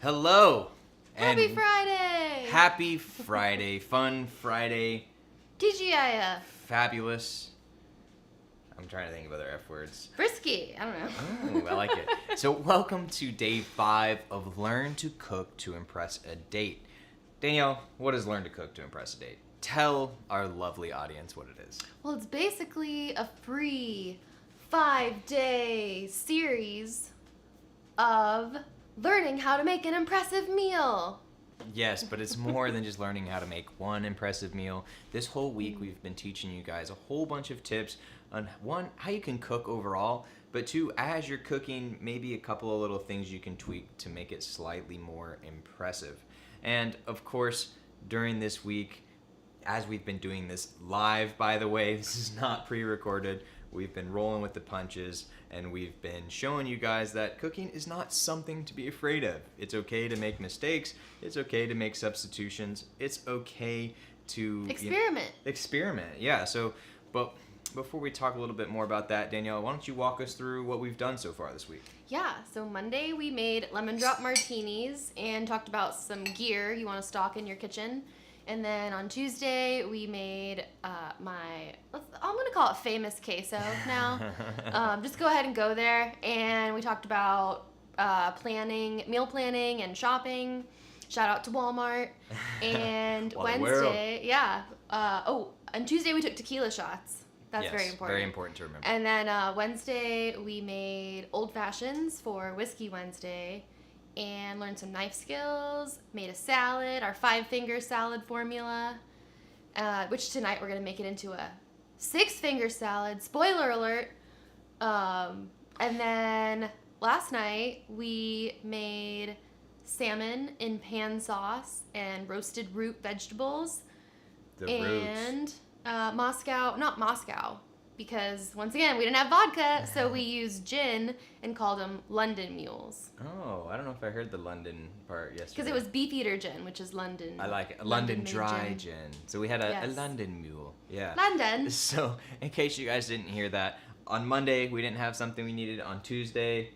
Hello! Happy Friday! Happy Friday. Fun Friday. TGIF. Fabulous. I'm trying to think of other F words. Frisky. I don't know. Ooh, I like it. So welcome to day 5 of Learn to Cook to Impress a Date. Danielle, what is Learn to Cook to Impress a Date? Tell our lovely audience what it is. Well, it's basically a free 5-day series of learning how to make an impressive meal. Yes, but it's more than just learning how to make one impressive meal. This whole week we've been teaching you guys a whole bunch of tips on one, how you can cook overall, but two, as you're cooking, maybe a couple of little things you can tweak to make it slightly more impressive. And of course, during this week, as we've been doing this live, by the way, this is not pre-recorded, we've been rolling with the punches, and we've been showing you guys that cooking is not something to be afraid of. It's okay to make mistakes. It's okay to make substitutions. It's okay to experiment. Experiment, yeah. So, but before we talk a little bit more about that, Danielle, why don't you walk us through what we've done so far this week? Yeah, so Monday we made lemon drop martinis and talked about some gear you want to stock in your kitchen. And then on Tuesday, we made I'm going to call it famous queso now. Just go ahead and go there. And we talked about meal planning and shopping. Shout out to Walmart. And Wednesday, on Tuesday we took tequila shots. That's very important. Very important to remember. And then Wednesday, we made old fashions for Whiskey Wednesday. And learned some knife skills, made a salad, our 5-finger salad formula, which tonight we're going to make it into a 6-finger salad. Spoiler alert. And then last night we made salmon in pan sauce and roasted root vegetables. Roots. Not Moscow, because once again, we didn't have vodka, so we used gin and called them London mules. Oh, I don't know if I heard the London part yesterday. Because it was Beefeater gin, which is London. I like it. A London dry gin. gin. So we had a London mule. Yeah. London. So in case you guys didn't hear that, on Monday we didn't have something we needed. On Tuesday,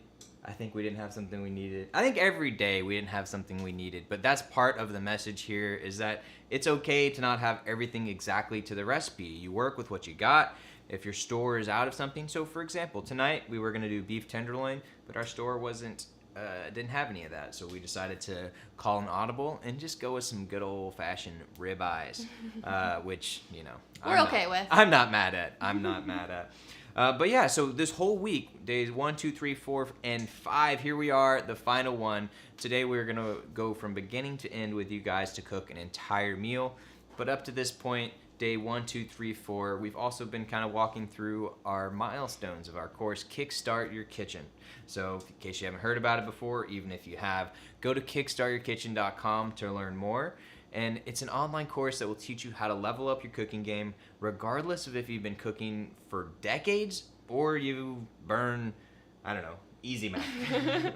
I think we didn't have something we needed. I think every day we didn't have something we needed. But that's part of the message here, is that it's okay to not have everything exactly to the recipe. You work with what you got. If your store is out of something, so for example, tonight we were going to do beef tenderloin, but our store didn't have any of that, so we decided to call an audible and just go with some good old-fashioned ribeyes, which, we're okay with. I'm not mad at. But yeah, so this whole week, days 1, 2, 3, 4, and 5, here we are, the final one. Today we're going to go from beginning to end with you guys to cook an entire meal, but up to this point, day 1, 2, 3, 4, we've also been kind of walking through our milestones of our course, Kickstart Your Kitchen. So in case you haven't heard about it before, even if you have, go to kickstartyourkitchen.com to learn more. And it's an online course that will teach you how to level up your cooking game, regardless of if you've been cooking for decades or you burn, Easy Mac,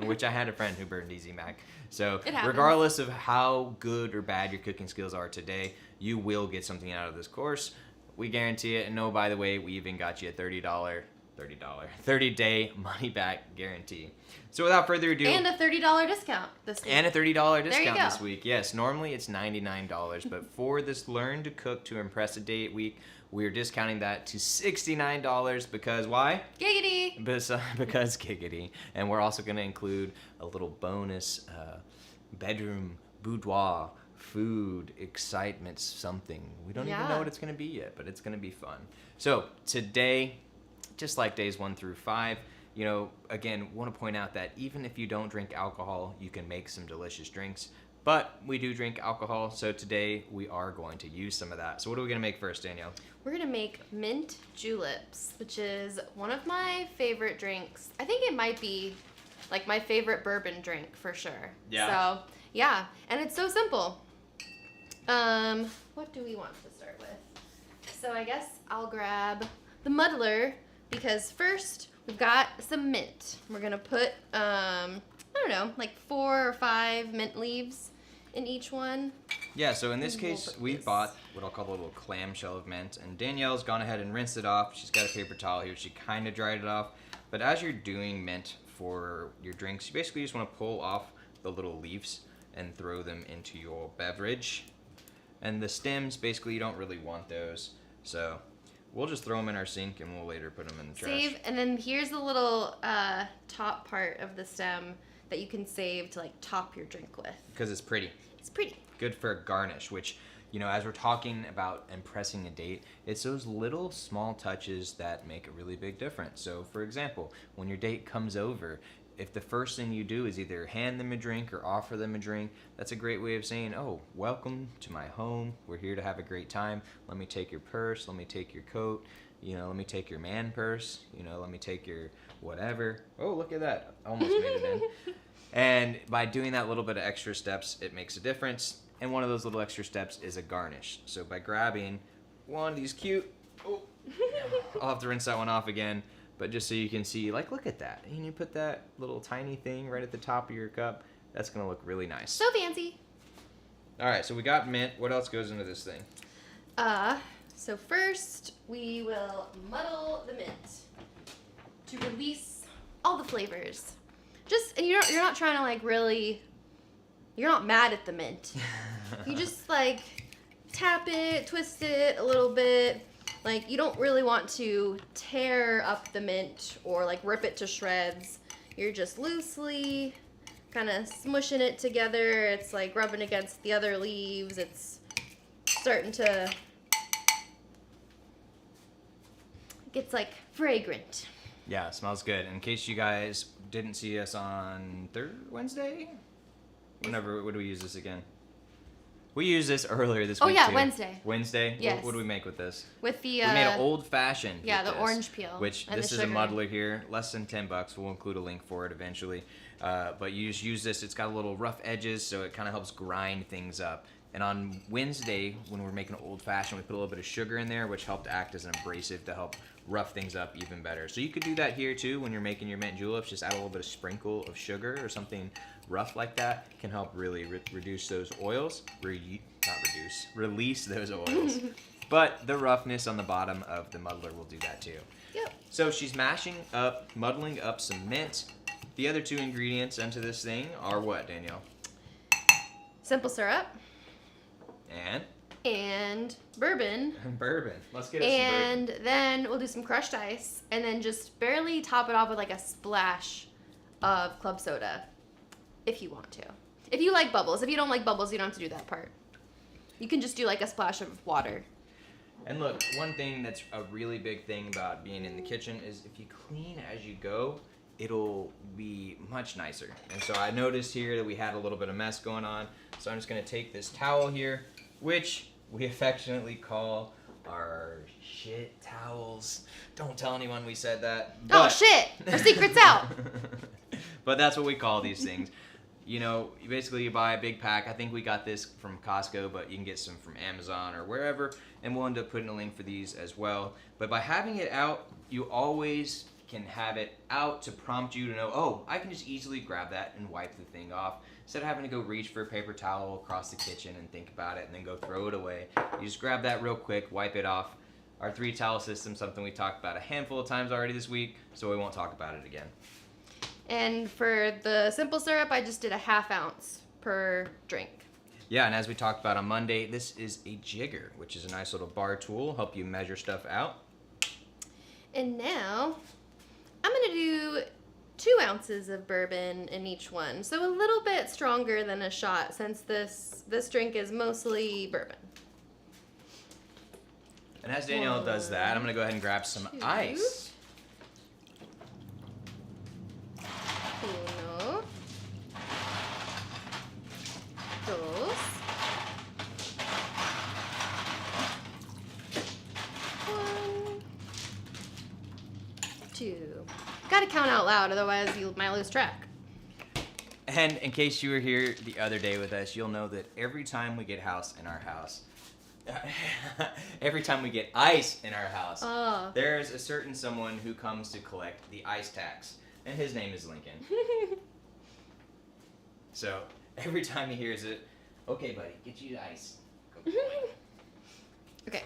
which I had a friend who burned Easy Mac. So regardless of how good or bad your cooking skills are today, you will get something out of this course. We guarantee it. And no, by the way, we even got you a $30-day money-back guarantee. So without further ado... And a $30 discount this week. And a $30 discount this week. Yes, normally it's $99, but for this Learn to Cook to Impress a Date week, we're discounting that to $69 because why? Giggity! Because giggity. And we're also going to include a little bonus bedroom, boudoir, food, excitement, something. We don't even know what it's going to be yet, but it's going to be fun. So today, just like days 1 through 5, again, want to point out that even if you don't drink alcohol, you can make some delicious drinks. But we do drink alcohol, so today we are going to use some of that. So what are we going to make first, Danielle? We're going to make mint juleps, which is one of my favorite drinks. I think it might be like my favorite bourbon drink for sure. Yeah. So, yeah. And it's so simple. What do we want to start with? So I guess I'll grab the muddler because first we've got some mint. We're going to put, like 4 or 5 mint leaves in each one. Yeah, so in this case, we bought what I'll call a little clamshell of mint, and Danielle's gone ahead and rinsed it off. She's got a paper towel here. She kind of dried it off. But as you're doing mint for your drinks, you basically just want to pull off the little leaves and throw them into your beverage. And the stems, basically, you don't really want those. So we'll just throw them in our sink and we'll later put them in the trash. Save, and then here's the little top part of the stem that you can save to like top your drink with. Because it's pretty. It's pretty. Good for a garnish, which, you know, as we're talking about impressing a date, it's those little small touches that make a really big difference. So, for example, when your date comes over, if the first thing you do is either hand them a drink or offer them a drink, that's a great way of saying, oh, welcome to my home. We're here to have a great time. Let me take your purse. Let me take your coat. You know, let me take your man purse. You know, let me take your whatever. Oh, look at that. Almost made it in. And by doing that little bit of extra steps, it makes a difference. And one of those little extra steps is a garnish. So by grabbing one of these cute, oh, I'll have to rinse that one off again. But just so you can see, like, look at that. And you put that little tiny thing right at the top of your cup. That's going to look really nice. So fancy. All right, so we got mint. What else goes into this thing? So first we will muddle the mint to release all the flavors. And you're not trying to like really, you're not mad at the mint. You just like tap it, twist it a little bit. Like you don't really want to tear up the mint or like rip it to shreds. You're just loosely kind of smushing it together. It's like rubbing against the other leaves. It's starting to, it gets like fragrant. Yeah, it smells good. In case you guys didn't see us on Wednesday? Whenever, what do we use this again? We used this earlier this week. Oh, yeah, too. Wednesday. Wednesday? Yes. What do we make with this? With the... we made an old fashioned. Yeah, with the this, orange peel. Which, and this the is a sugar. muddler here. Less than $10. We'll include a link for it eventually. But you just use this. It's got a little rough edges, so it kind of helps grind things up. And on Wednesday, when we're making old fashioned, we put a little bit of sugar in there, which helped act as an abrasive to help rough things up even better. So you could do that here too when you're making your mint juleps. Just add a little bit of sprinkle of sugar or something rough like that. Can help really reduce those oils. Release those oils. But the roughness on the bottom of the muddler will do that too. Yep. So she's muddling up some mint. The other two ingredients into this thing are what, Danielle? Simple syrup. And bourbon. Bourbon. Let's get us some bourbon. And then we'll do some crushed ice. And then just barely top it off with like a splash of club soda. If you want to. If you like bubbles. If you don't like bubbles, you don't have to do that part. You can just do like a splash of water. And look, one thing that's a really big thing about being in the kitchen is if you clean as you go, it'll be much nicer. And so I noticed here that we had a little bit of mess going on. So I'm just going to take this towel here, which we affectionately call our shit towels. Don't tell anyone we said that. Oh, shit! Our secret's out! But that's what we call these things. You know, basically you buy a big pack. I think we got this from Costco, but you can get some from Amazon or wherever. And we'll end up putting a link for these as well. But by having it out, you always can have it out to prompt you to know, oh, I can just easily grab that and wipe the thing off. Instead of having to go reach for a paper towel across the kitchen and think about it and then go throw it away. You just grab that real quick, wipe it off. Our 3 towel system, something we talked about a handful of times already this week, so we won't talk about it again. And for the simple syrup, I just did a 1/2 ounce per drink. Yeah, and as we talked about on Monday, this is a jigger, which is a nice little bar tool, help you measure stuff out. And now, I'm going to do 2 ounces of bourbon in each one. So a little bit stronger than a shot since this drink is mostly bourbon. And as Danielle does that, I'm going to go ahead and grab some ice. Uno. Dos. 1. 2. Gotta count out loud, otherwise you might lose track. And in case you were here the other day with us, you'll know that every time we get ice in our house, there's a certain someone who comes to collect the ice tax, and his name is Lincoln. So every time he hears it, okay, buddy, get you ice. Go Okay.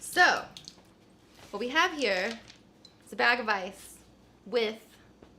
So, what we have here is a bag of ice with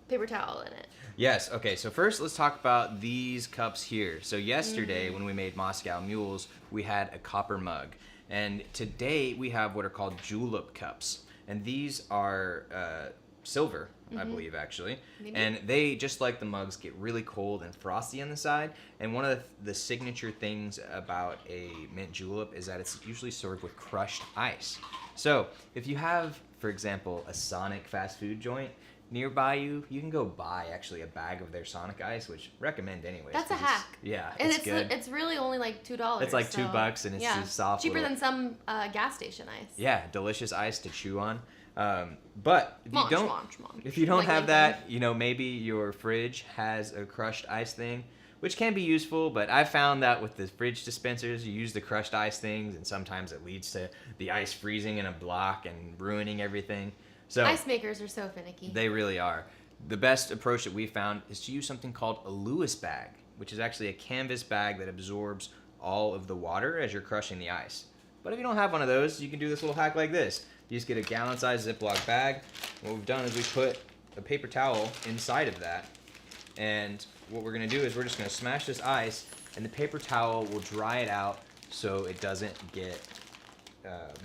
paper towel in it. Yes. Okay. So first, let's talk about these cups here. So yesterday, when we made Moscow Mules, we had a copper mug, and today we have what are called Julep Cups, and these are silver, I believe, actually. Maybe. And they, just like the mugs, get really cold and frosty on the side. And one of the signature things about a mint julep is that it's usually served with crushed ice. So if you have, for example, a Sonic fast food joint nearby you, you can go buy actually a bag of their Sonic ice, which recommend anyways. That's a 'cause it's- hack. Yeah, And it's good. it's really only like $2. It's like so, $2 and it's yeah, just soft. cheaper little- than some gas station ice. Yeah, delicious ice to chew on. But if you don't, Munch. if you don't Like have Lincoln. that, you know, maybe your fridge has a crushed ice thing, which can be useful. But I found that with the fridge dispensers, you use the crushed ice things, and sometimes it leads to the ice freezing in a block and ruining everything. So Ice makers are so finicky. they really are. The best approach that we found is to use something called a Lewis bag, which is actually a canvas bag that absorbs all of the water as you're crushing the ice. But if you don't have one of those, you can do this little hack like this. You just get a gallon-sized Ziploc bag. What we've done is we put a paper towel inside of that. And what we're going to do is we're just going to smash this ice, and the paper towel will dry it out so it doesn't get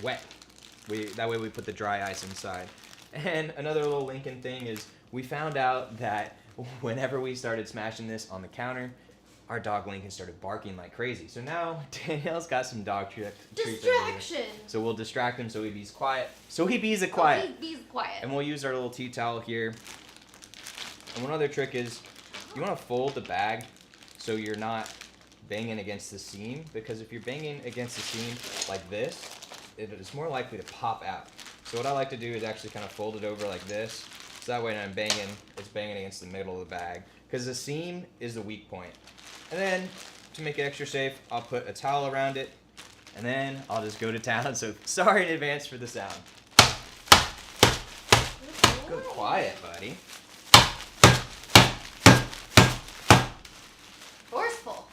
wet. That way we put the dry ice inside. And another little Lincoln thing is we found out that whenever we started smashing this on the counter, our dog Lincoln started barking like crazy. So now Danielle's got some dog treats. Distraction. So we'll distract him so he bees quiet. Quiet. Oh, he's quiet. And we'll use our little tea towel here. And one other trick is you want to fold the bag so you're not banging against the seam, because if you're banging against the seam like this, it is more likely to pop out. So what I like to do is actually kind of fold it over like this, so that way when I'm banging, it's banging against the middle of the bag, because the seam is the weak point. And then, to make it extra safe, I'll put a towel around it, and then I'll just go to town. So sorry in advance for the sound. Go quiet, buddy. Forceful.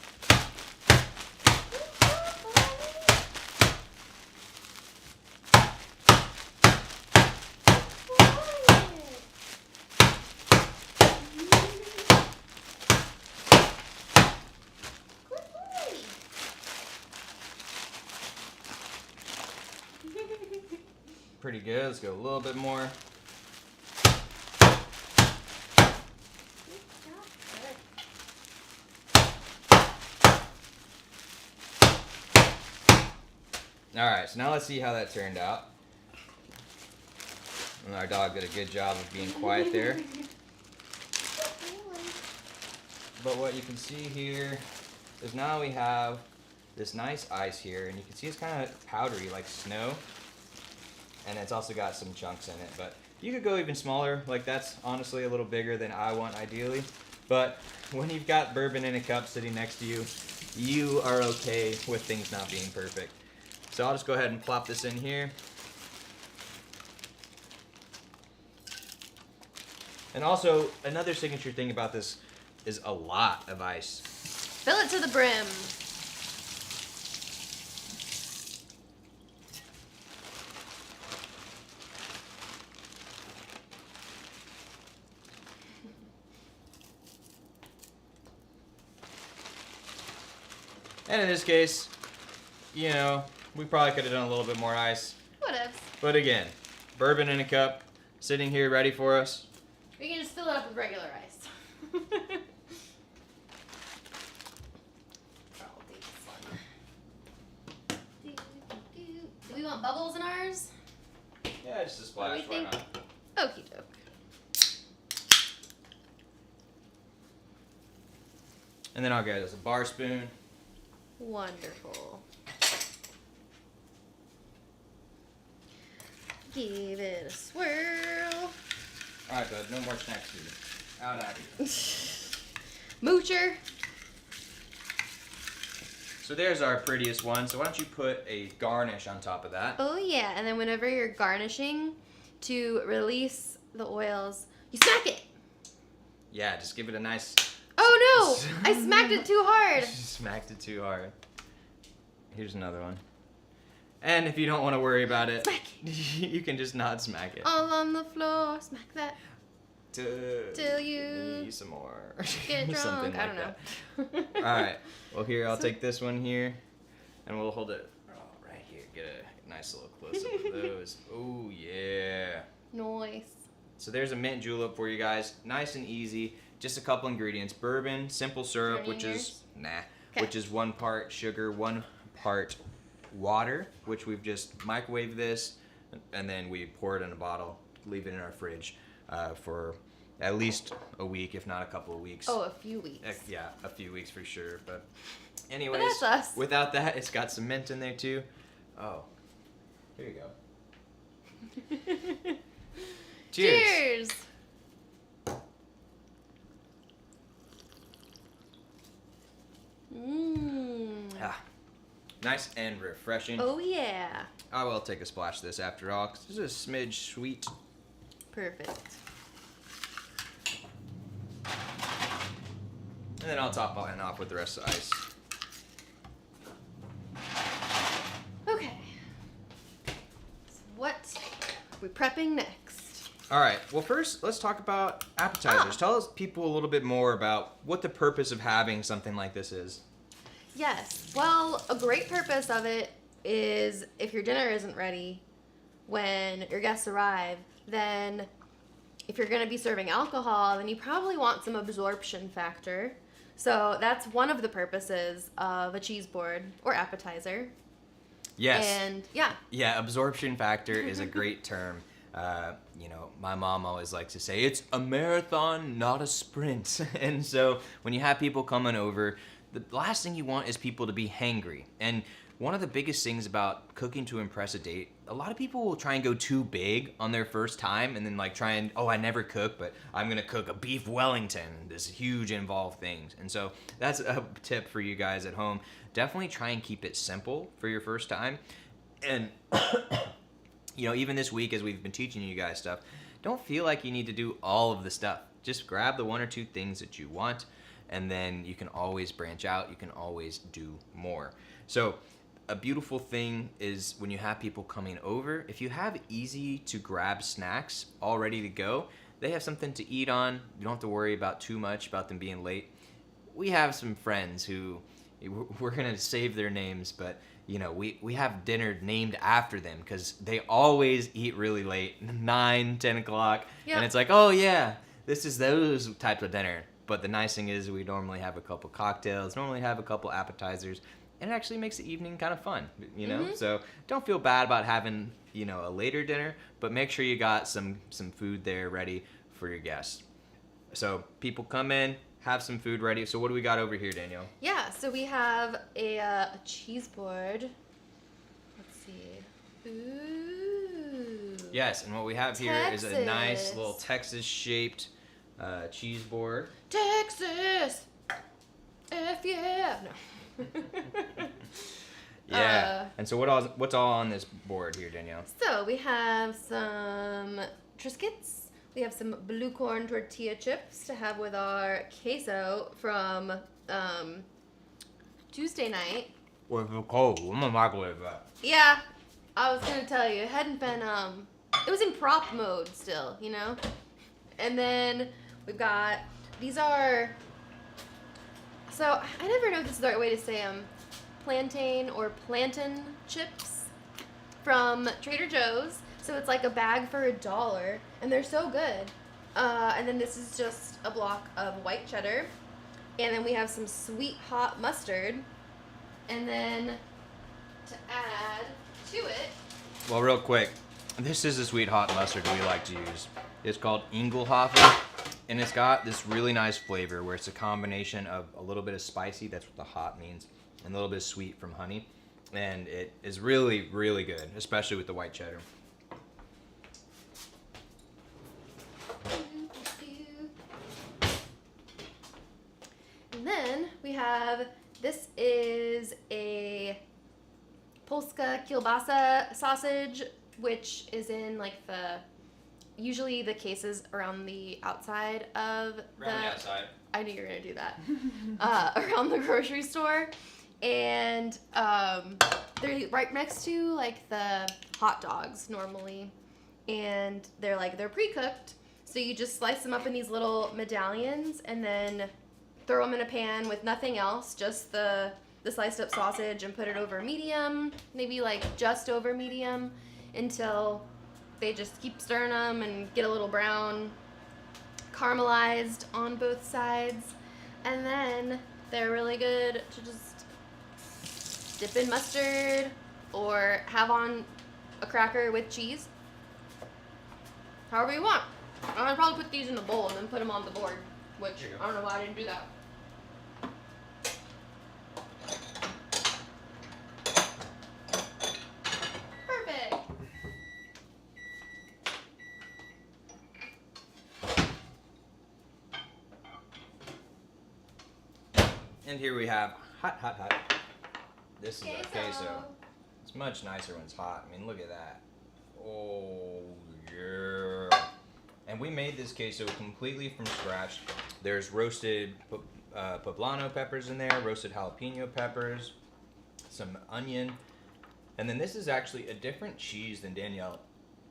Pretty good. Let's go a little bit more. Alright, so now let's see how that turned out. And our dog did a good job of being quiet there. But what you can see here is now we have this nice ice here, and you can see it's kind of powdery like snow. And it's also got some chunks in it, but you could go even smaller. Like, that's honestly a little bigger than I want ideally. But when you've got bourbon in a cup sitting next to you, you are okay with things not being perfect. So I'll just go ahead and plop this in here. And also, another signature thing about this is a lot of ice. Fill it to the brim. And in this case, you know, we probably could have done a little bit more ice. Whatever. But again, bourbon in a cup, sitting here ready for us. We can just fill it up with regular ice. I'll take this one. Do we want bubbles in ours? Yeah, just a splash, What do we why think? not? Okie doke. And then I'll get us a bar spoon. Wonderful. Give it a swirl. Alright, bud, no more snacks for you. Out of here. Moocher. So there's our prettiest one. So why don't you put a garnish on top of that? Oh yeah, and then whenever you're garnishing, to release the oils, you smack it. Yeah, just give it a nice... Oh no! I smacked it too hard. Smacked it too hard. Here's another one. And if you don't want to worry about it, Smack you can just not smack it. All on the floor, smack that. Till you need some more. get Something drunk. like I don't know. that. All right. Well, here, I'll take this one here, and we'll hold it right here. Get a nice little close-up of those. Oh, yeah. Nice. So there's a mint julep for you guys. Nice and easy. Just a couple ingredients. Bourbon, simple syrup, which is 1 part sugar, 1 part water, which we've just microwaved this, and then we pour it in a bottle, leave it in our fridge for at least a week, if not a couple of weeks. Oh, a few weeks. Yeah, a few weeks for sure. But anyways, But that's us. without that, it's got some mint in there too. Oh, here you go. Cheers. Cheers. Mmm. Ah, nice and refreshing. Oh yeah. I will take a splash of this after all, 'cause this is a smidge sweet. Perfect. And then I'll top it off with the rest of the ice. Okay. So what are we prepping next? All right. Well, first, let's talk about appetizers. Tell us people a little bit more about what the purpose of having something like this is. Yes. Well, a great purpose of it is if your dinner isn't ready when your guests arrive, then if you're going to be serving alcohol, then you probably want some absorption factor. So that's one of the purposes of a cheese board or appetizer. Yes. And yeah. Yeah, absorption factor is a great term. My mom always likes to say, it's a marathon, not a sprint. And so when you have people coming over, the last thing you want is people to be hangry. And one of the biggest things about cooking to impress a date, a lot of people will try and go too big on their first time and then I never cook, but I'm going to cook a beef Wellington, this huge involved things. And so that's a tip for you guys at home. Definitely try and keep it simple for your first time. And even this week as we've been teaching you guys stuff, don't feel like you need to do all of the stuff. Just grab the 1 or 2 things that you want, and then you can always branch out. You can always do more. So a beautiful thing is when you have people coming over, if you have easy to grab snacks all ready to go, they have something to eat on. You don't have to worry about too much about them being late. We have some friends who, we're going to save their names, but we have dinner named after them because they always eat really late, 9, 10 o'clock. Yep. And it's like, oh yeah, this is those types of dinner. But the nice thing is we normally have a couple cocktails, normally have a couple appetizers, and it actually makes the evening kind of fun, Mm-hmm. So don't feel bad about having, a later dinner, but make sure you got some food there ready for your guests. So people come in, have some food ready. So what do we got over here, Danielle? Yeah, so we have a cheese board. Let's see. Ooh. Yes, and what we have here is a nice Texas. little Texas-shaped cheese board. Texas! F yeah! No. Yeah. And so what's all on this board here, Danielle? So we have some Triscuits. We have some blue corn tortilla chips to have with our queso from Tuesday night. Well, if it's cold, I'm gonna microwave that. Yeah, I was gonna tell you, it hadn't been it was in prop mode still, And then we've got these are. So I never know if this is the right way to say them. Plantain or plantain chips from Trader Joe's. So it's like a bag for $1, and they're so good. And then this is just a block of white cheddar. And then we have some sweet hot mustard. And then to add to it... Well, real quick, this is a sweet hot mustard we like to use. It's called Engelhofer, and it's got this really nice flavor where it's a combination of a little bit of spicy, that's what the hot means, and a little bit of sweet from honey. And it is really, really good, especially with the white cheddar. And then we have, this is a Polska Kielbasa sausage, which is in usually the cases around the outside of outside. I knew you were going to do that. Around the grocery store. And they're right next to the hot dogs normally. And they're pre-cooked. So you just slice them up in these little medallions and then throw them in a pan with nothing else, just the sliced up sausage, and put it over medium, maybe like just over medium, until they just keep stirring them and get a little brown, caramelized on both sides. And then they're really good to just dip in mustard or have on a cracker with cheese. However you want. I'm gonna probably put these in the bowl and then put them on the board, which I don't know why I didn't do that. Perfect. And here we have hot, hot, hot. This is a Queso. queso. It's much nicer when it's hot. I mean, look at that. Oh, yeah. And we made this queso completely from scratch. There's roasted poblano peppers in there, roasted jalapeno peppers, some onion. And then this is actually a different cheese than Danielle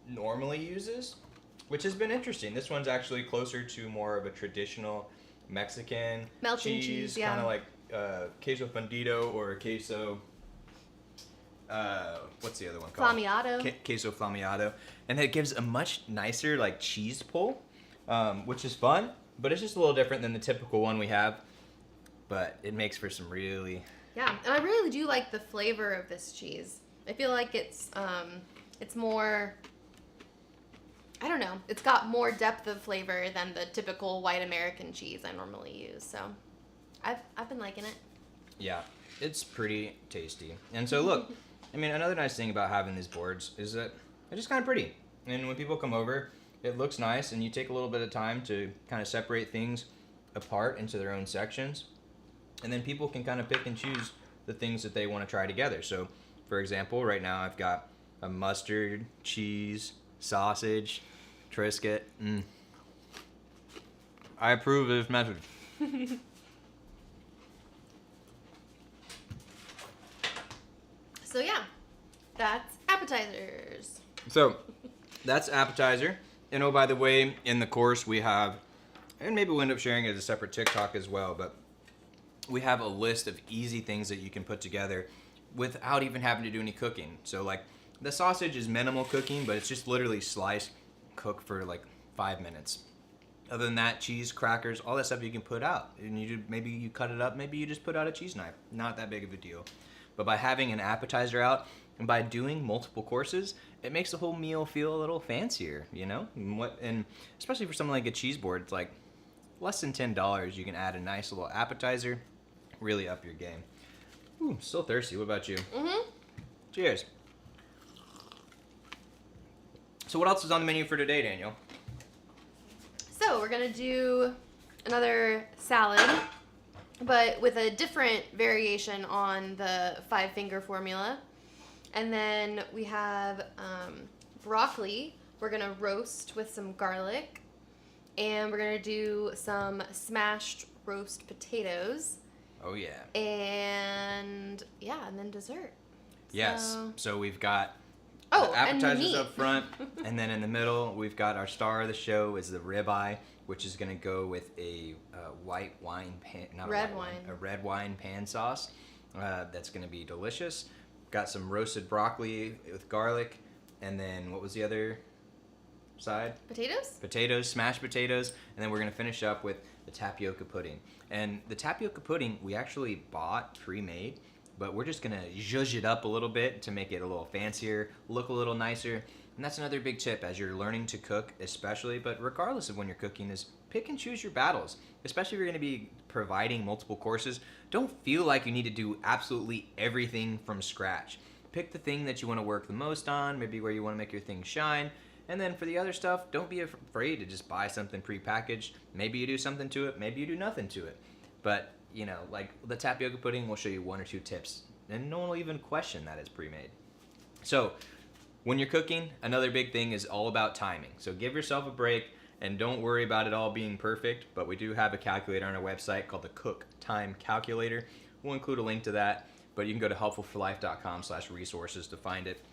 normally uses, which has been interesting. This one's actually closer to more of a traditional Mexican Melting cheese, yeah. kind of like queso fundido or queso. What's the other one called? Flamiado. Queso flamiado, and it gives a much nicer like cheese pull, which is fun. But it's just a little different than the typical one we have. But it makes for some really. Yeah, and I really do like the flavor of this cheese. I feel like it's more. I don't know. It's got more depth of flavor than the typical white American cheese I normally use. So, I've been liking it. Yeah, it's pretty tasty. And so look, I mean, another nice thing about having these boards is that they're just kind of pretty. And when people come over, it looks nice, and you take a little bit of time to kind of separate things apart into their own sections. And then people can kind of pick and choose the things that they want to try together. So, for example, right now I've got a mustard, cheese, sausage, Triscuit. I approve of this method. So yeah, that's appetizers. So, that's appetizer. And oh, by the way, in the course we have, and maybe we'll end up sharing it as a separate TikTok as well, but we have a list of easy things that you can put together without even having to do any cooking. So like, the sausage is minimal cooking, but it's just literally slice, cook for like 5 minutes. Other than that, cheese, crackers, all that stuff you can put out. And maybe you cut it up, maybe you just put out a cheese knife. Not that big of a deal. But by having an appetizer out and by doing multiple courses, it makes the whole meal feel a little fancier, you know? And especially for something like a cheese board, it's like less than $10, you can add a nice little appetizer, really up your game. Ooh, I'm still thirsty. What about you? Cheers. So what else is on the menu for today, Daniel? So we're gonna do another salad, but with a different variation on the 5-finger formula. And then we have broccoli. We're gonna roast with some garlic, and we're gonna do some smashed roast potatoes. Oh yeah. And yeah, and then dessert. Yes. So we've got Oh, the and appetizers meat. up front, and then in the middle we've got our star of the show is the ribeye, which is going to go with a white wine pan, not Red a white wine. a red wine pan sauce. That's going to be delicious. Got some roasted broccoli with garlic, and then what was the other side? Potatoes? Potatoes, smashed potatoes, and then we're going to finish up with the tapioca pudding. And the tapioca pudding we actually bought pre-made, but we're just gonna zhuzh it up a little bit to make it a little fancier, look a little nicer. And that's another big tip as you're learning to cook, especially, but regardless of when you're cooking, is pick and choose your battles. Especially if you're gonna be providing multiple courses, don't feel like you need to do absolutely everything from scratch. Pick the thing that you wanna work the most on, maybe where you wanna make your thing shine. And then for the other stuff, don't be afraid to just buy something prepackaged. Maybe you do something to it, maybe you do nothing to it. But you know, like the tapioca pudding will show you 1 or 2 tips, and no one will even question that it's pre-made. So when you're cooking, another big thing is all about timing. So give yourself a break and don't worry about it all being perfect, but we do have a calculator on our website called the Cook Time Calculator. We'll include a link to that, but you can go to helpfulforlife.com/resources to find it.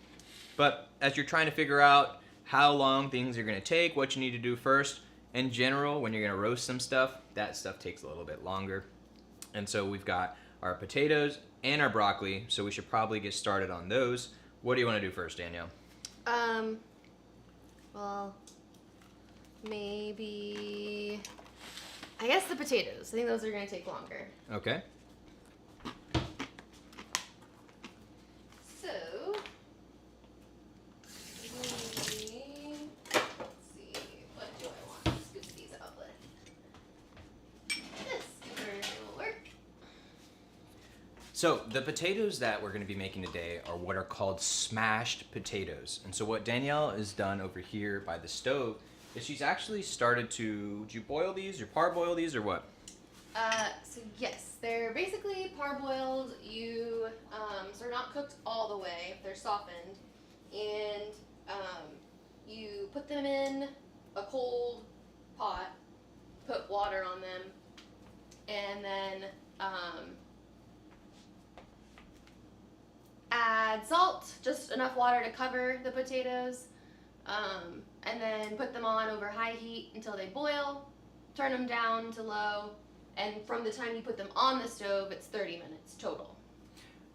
But as you're trying to figure out how long things are going to take, what you need to do first, in general, when you're gonna roast some stuff, that stuff takes a little bit longer. And so we've got our potatoes and our broccoli, so we should probably get started on those. What do you want to do first, Danielle? Well, maybe, I guess the potatoes. I think those are going to take longer. Okay. So, let's see, what do I want to scoop these out with? This scooper will work. So the potatoes that we're going to be making today are what are called smashed potatoes. And so what Danielle has done over here by the stove is she's actually started to, would you boil these or parboil these or what? So yes, they're basically parboiled. You, so they're not cooked all the way. They're softened. And you put them in a cold pot, put water on them, and then add salt, just enough water to cover the potatoes, and then put them on over high heat until they boil, turn them down to low, and from the time you put them on the stove, it's 30 minutes total.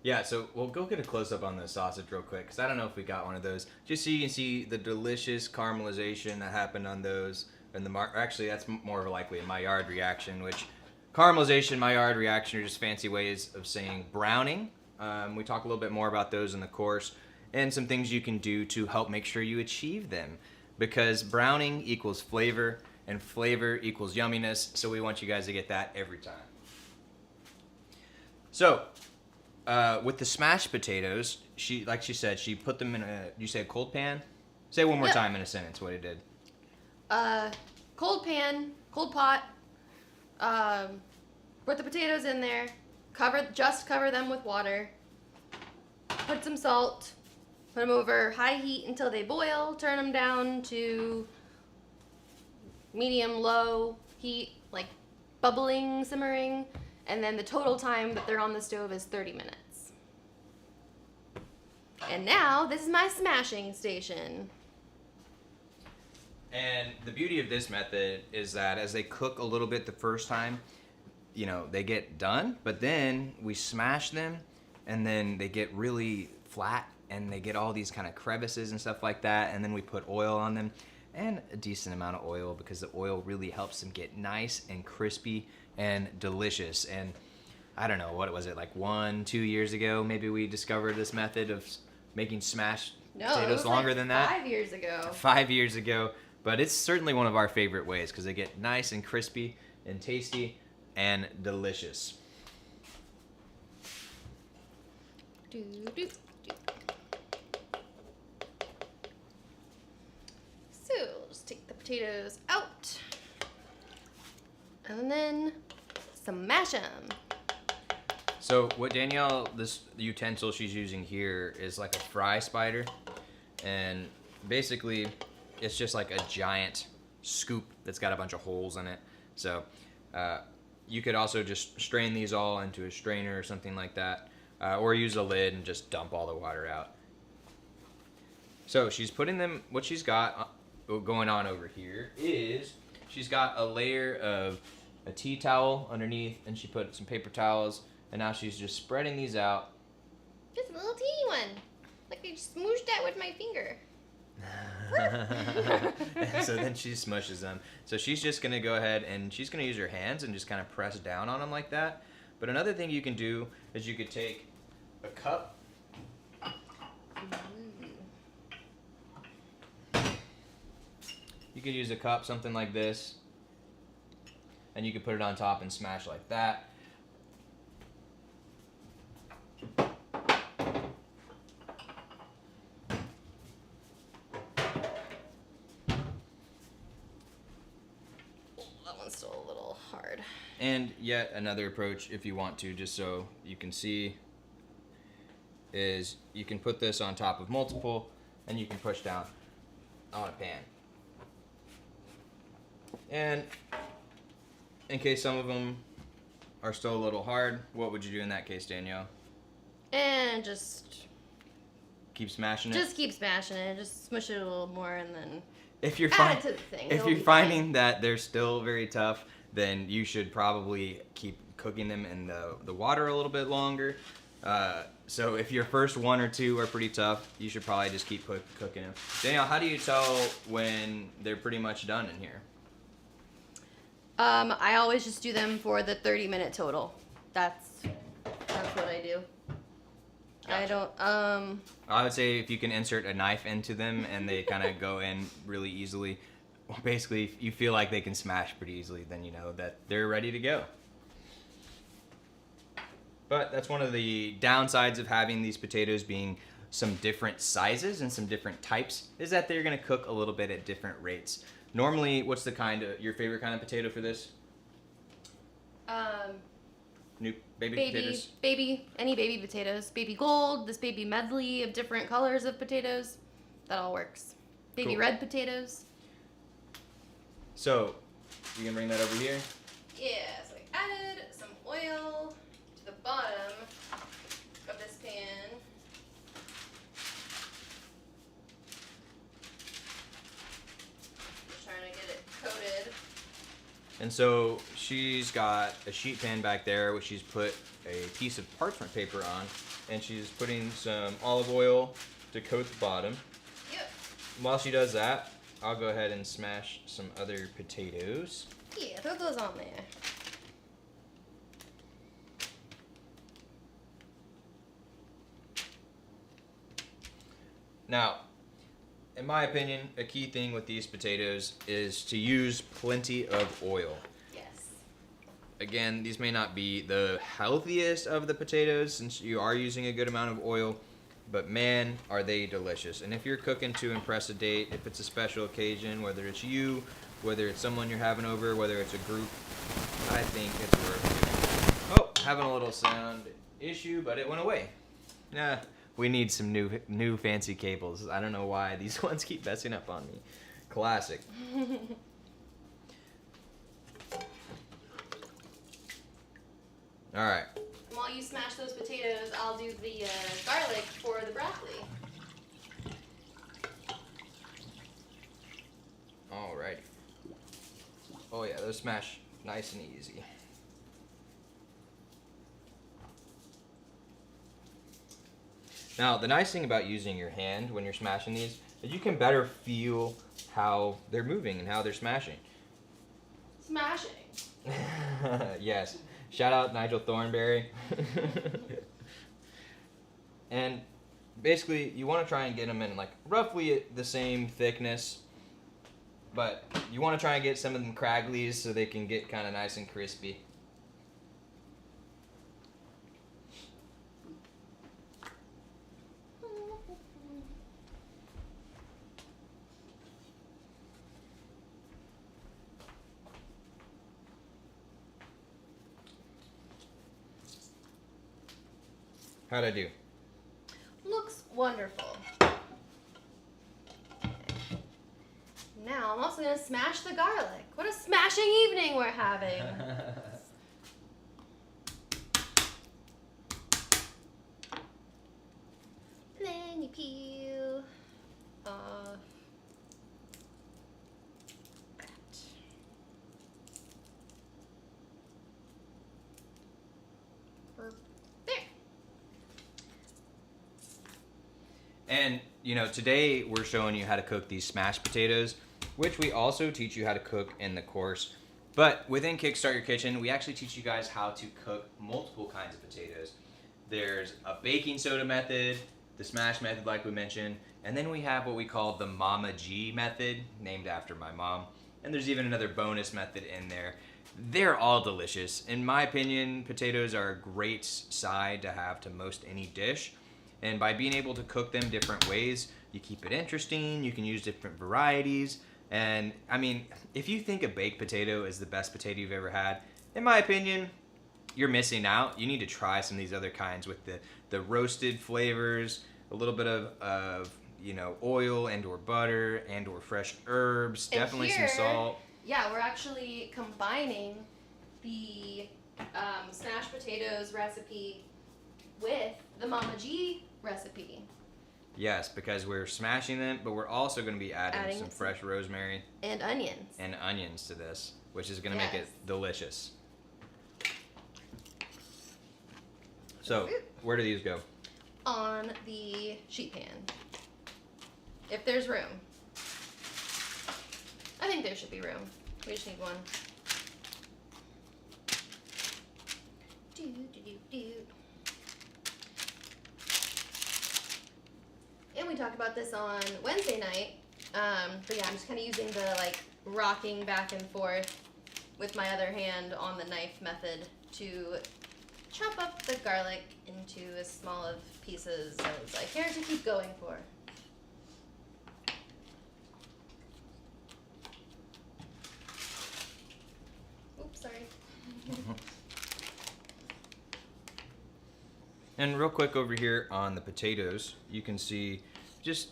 Yeah, so we'll go get a close-up on the sausage real quick, because I don't know if we got one of those. Just so you can see the delicious caramelization that happened on those. And actually, that's more likely a Maillard reaction, which caramelization, Maillard reaction are just fancy ways of saying browning. We talk a little bit more about those in the course, and some things you can do to help make sure you achieve them. Because browning equals flavor, and flavor equals yumminess, so we want you guys to get that every time. So, with the smashed potatoes, like she said, she put them in you say a cold pan? Say it one more time in a sentence what it did. Cold pan, cold pot, put the potatoes in there, cover them with water, put some salt, put them over high heat until they boil, turn them down to medium low heat, like bubbling, simmering, and then the total time that they're on the stove is 30 minutes. And now, this is my smashing station. And the beauty of this method is that as they cook a little bit the first time, you know, they get done, but then we smash them, and then they get really flat, and they get all these kind of crevices and stuff like that, and then we put oil on them, and a decent amount of oil, because the oil really helps them get nice and crispy and delicious. And I don't know, what was it, like 1-2 years ago, maybe we discovered this method of making smashed potatoes longer than that? 5 years ago. 5 years ago, but it's certainly one of our favorite ways, because they get nice and crispy and tasty and delicious. Do, do, do. So, just take the potatoes out, and then smash them. So what Danielle, this utensil she's using here is like a fry spider, and basically it's just like a giant scoop that's got a bunch of holes in it. So you could also just strain these all into a strainer or something like that, or use a lid and just dump all the water out. So she's putting them, what she's got going on over here is she's got a layer of a tea towel underneath, and she put some paper towels, and now she's just spreading these out. Just a little teeny one. Like I smooshed that with my finger. So then she smushes them. So she's just going to go ahead and she's going to use her hands and just kind of press down on them like that. But another thing you can do is you could take a cup. You could use a cup, something like this, and you could put it on top and smash like that. Still a little hard. And yet another approach, if you want to, just so you can see, is you can put this on top of multiple, and you can push down on a pan. And in case some of them are still a little hard, what would you do in that case, Danielle? And just keep smashing it. Just keep smashing it. Just smush it a little more, and then If you're add it to the thing. if It'll you're be finding fine. that they're still very tough, then you should probably keep cooking them in the water a little bit longer. So if your first one or two are pretty tough, you should probably just keep cooking them. Danielle, how do you tell when they're pretty much done in here? I always just do them for the 30-minute total. That's what I do. Gotcha. I don't I would say if you can insert a knife into them and they kind of go in really easily, well, basically if you feel like they can smash pretty easily, then you know that they're ready to go. But that's one of the downsides of having these potatoes being some different sizes and some different types, is that they're going to cook a little bit at different rates. Normally, what's your favorite kind of potato for this? New baby potatoes? Any baby potatoes. Baby gold, this baby medley of different colors of potatoes. That all works. Baby Cool. red potatoes. So, you can bring that over here. Yeah, so I added some oil to the bottom of this pan. Just trying to get it coated. And so she's got a sheet pan back there, which she's put a piece of parchment paper on, and she's putting some olive oil to coat the bottom. Yep. While she does that, I'll go ahead and smash some other potatoes. Yeah, throw those on there. Now, in my opinion, a key thing with these potatoes is to use plenty of oil. Yes. Again, these may not be the healthiest of the potatoes since you are using a good amount of oil, but man, are they delicious. And if you're cooking to impress a date, if it's a special occasion, whether it's you, whether it's someone you're having over, whether it's a group, I think it's worth doing. Oh, having a little sound issue, but it went away. Nah, we need some new fancy cables. I don't know why these ones keep messing up on me. Classic. All right. While you smash those potatoes, I'll do the garlic for the broccoli. Alrighty. Oh yeah, those smash nice and easy. Now, the nice thing about using your hand when you're smashing these is you can better feel how they're moving and how they're smashing. Smashing. Yes. Shout out Nigel Thornberry. And basically, you want to try and get them in like roughly the same thickness, but you want to try and get some of them cragglies so they can get kind of nice and crispy. How'd I do? Looks wonderful. Now I'm also gonna smash the garlic. What a smashing evening we're having. Then you peel off that. There. And, you know, today we're showing you how to cook these smashed potatoes, which we also teach you how to cook in the course. But within Kickstart Your Kitchen, we actually teach you guys how to cook multiple kinds of potatoes. There's a baking soda method, the smash method like we mentioned, and then we have what we call the Mama G method, named after my mom. And there's even another bonus method in there. They're all delicious. In my opinion, potatoes are a great side to have to most any dish. And by being able to cook them different ways, you keep it interesting, you can use different varieties. And I mean, if you think a baked potato is the best potato you've ever had, in my opinion, you're missing out. You need to try some of these other kinds with the roasted flavors, a little bit of you know, oil and or butter and or fresh herbs, And definitely here, some salt. Yeah, we're actually combining the smashed potatoes recipe with the Mama G recipe. Yes, because we're smashing them, but we're also going to be adding some fresh rosemary and onions to this, which is going to make it delicious. So, where do these go? On the sheet pan, if there's room. I think there should be room. We just need one. And we talked about this on Wednesday night. But yeah, I'm just kind of using the like rocking back and forth with my other hand on the knife method to chop up the garlic into as small of pieces as I care to keep going for. Oops, sorry. And real quick over here on the potatoes, you can see just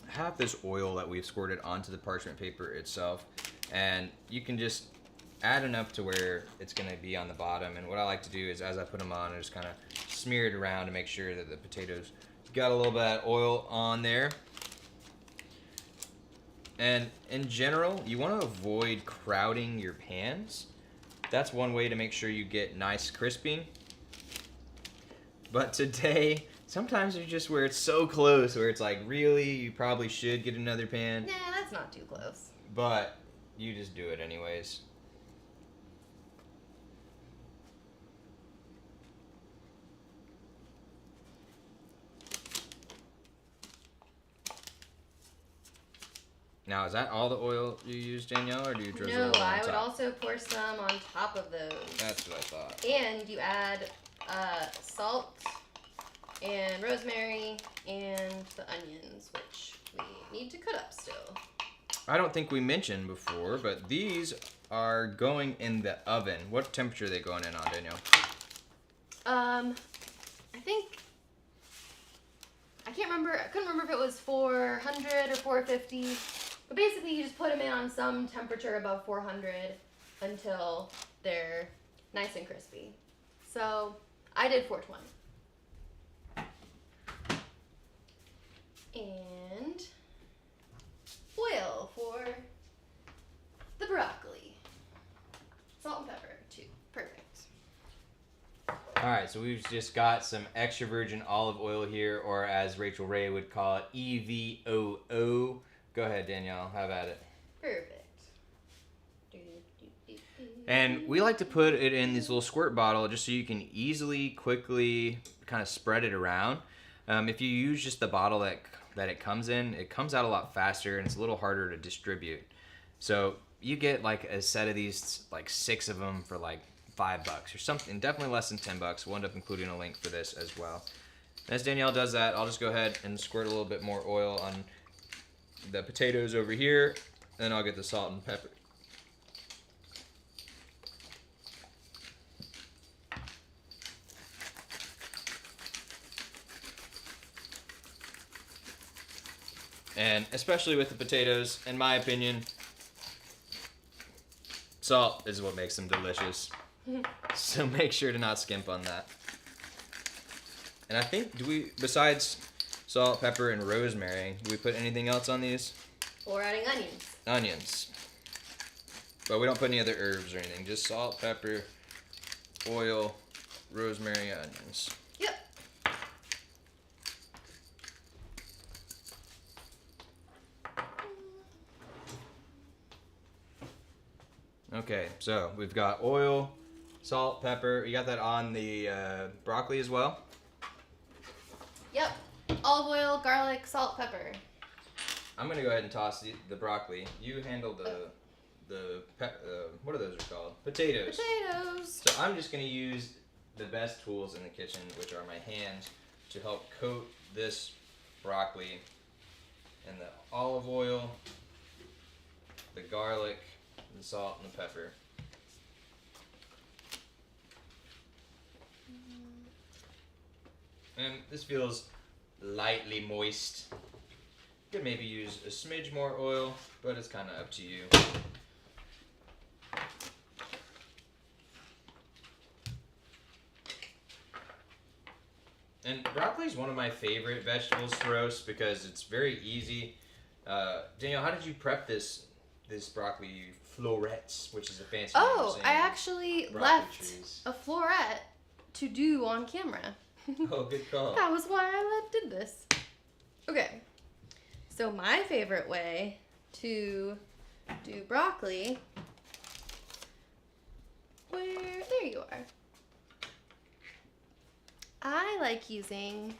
have this oil that we've squirted onto the parchment paper itself, and you can just add enough to where it's going to be on the bottom. And what I like to do is as I put them on, I just kind of smear it around to make sure that the potatoes got a little bit of oil on there. And in general, you want to avoid crowding your pans. That's one way to make sure you get nice crisping. But today, sometimes it's just where it's so close, where it's like, really, you probably should get another pan. Nah, that's not too close. But you just do it anyways. Now, is that all the oil you use, Danielle, or do you drizzle it on top? No, I would also pour some on top of those. That's what I thought. And you add salt and rosemary and the onions, which we need to cut up still. I don't think we mentioned before, but these are going in the oven. What temperature are they going in on, Danielle? I think, I can't remember, I couldn't remember if it was 400 or 450, but basically you just put them in on some temperature above 400 until they're nice and crispy. So I did 420. And oil for the broccoli. Salt and pepper, too. Perfect. All right, so we've just got some extra virgin olive oil here, or as Rachel Ray would call it, EVOO. Go ahead, Danielle. Have at it. Perfect. And we like to put it in this little squirt bottle just so you can easily, quickly kind of spread it around. If you use just the bottle that it comes in, it comes out a lot faster and it's a little harder to distribute. So you get like a set of these, like 6 of them for like $5 or something, definitely less than $10. We'll end up including a link for this as well. As Danielle does that, I'll just go ahead and squirt a little bit more oil on the potatoes over here, and I'll get the salt and pepper. And especially with the potatoes, in my opinion, salt is what makes them delicious. So make sure to not skimp on that. And I think, besides salt, pepper, and rosemary, do we put anything else on these? Or adding onions. Onions. But we don't put any other herbs or anything. Just salt, pepper, oil, rosemary, onions. Yep. Okay, so we've got oil, salt, pepper. You got that on the broccoli as well? Yep. Olive oil, garlic, salt, pepper. I'm gonna go ahead and toss the broccoli. You handle what are those called? Potatoes. Potatoes. So I'm just gonna use the best tools in the kitchen, which are my hands, to help coat this broccoli in the olive oil, the garlic, the salt, and the pepper. And this feels lightly moist. You could maybe use a smidge more oil, but it's kind of up to you. And broccoli is one of my favorite vegetables to roast because it's very easy. Danielle, how did you prep this broccoli florets, which is a fancy name for saying I actually broccoli left trees. a floret to do on camera. Oh, good call. That was why I did this. Okay. So my favorite way to do broccoli, there you are. I like using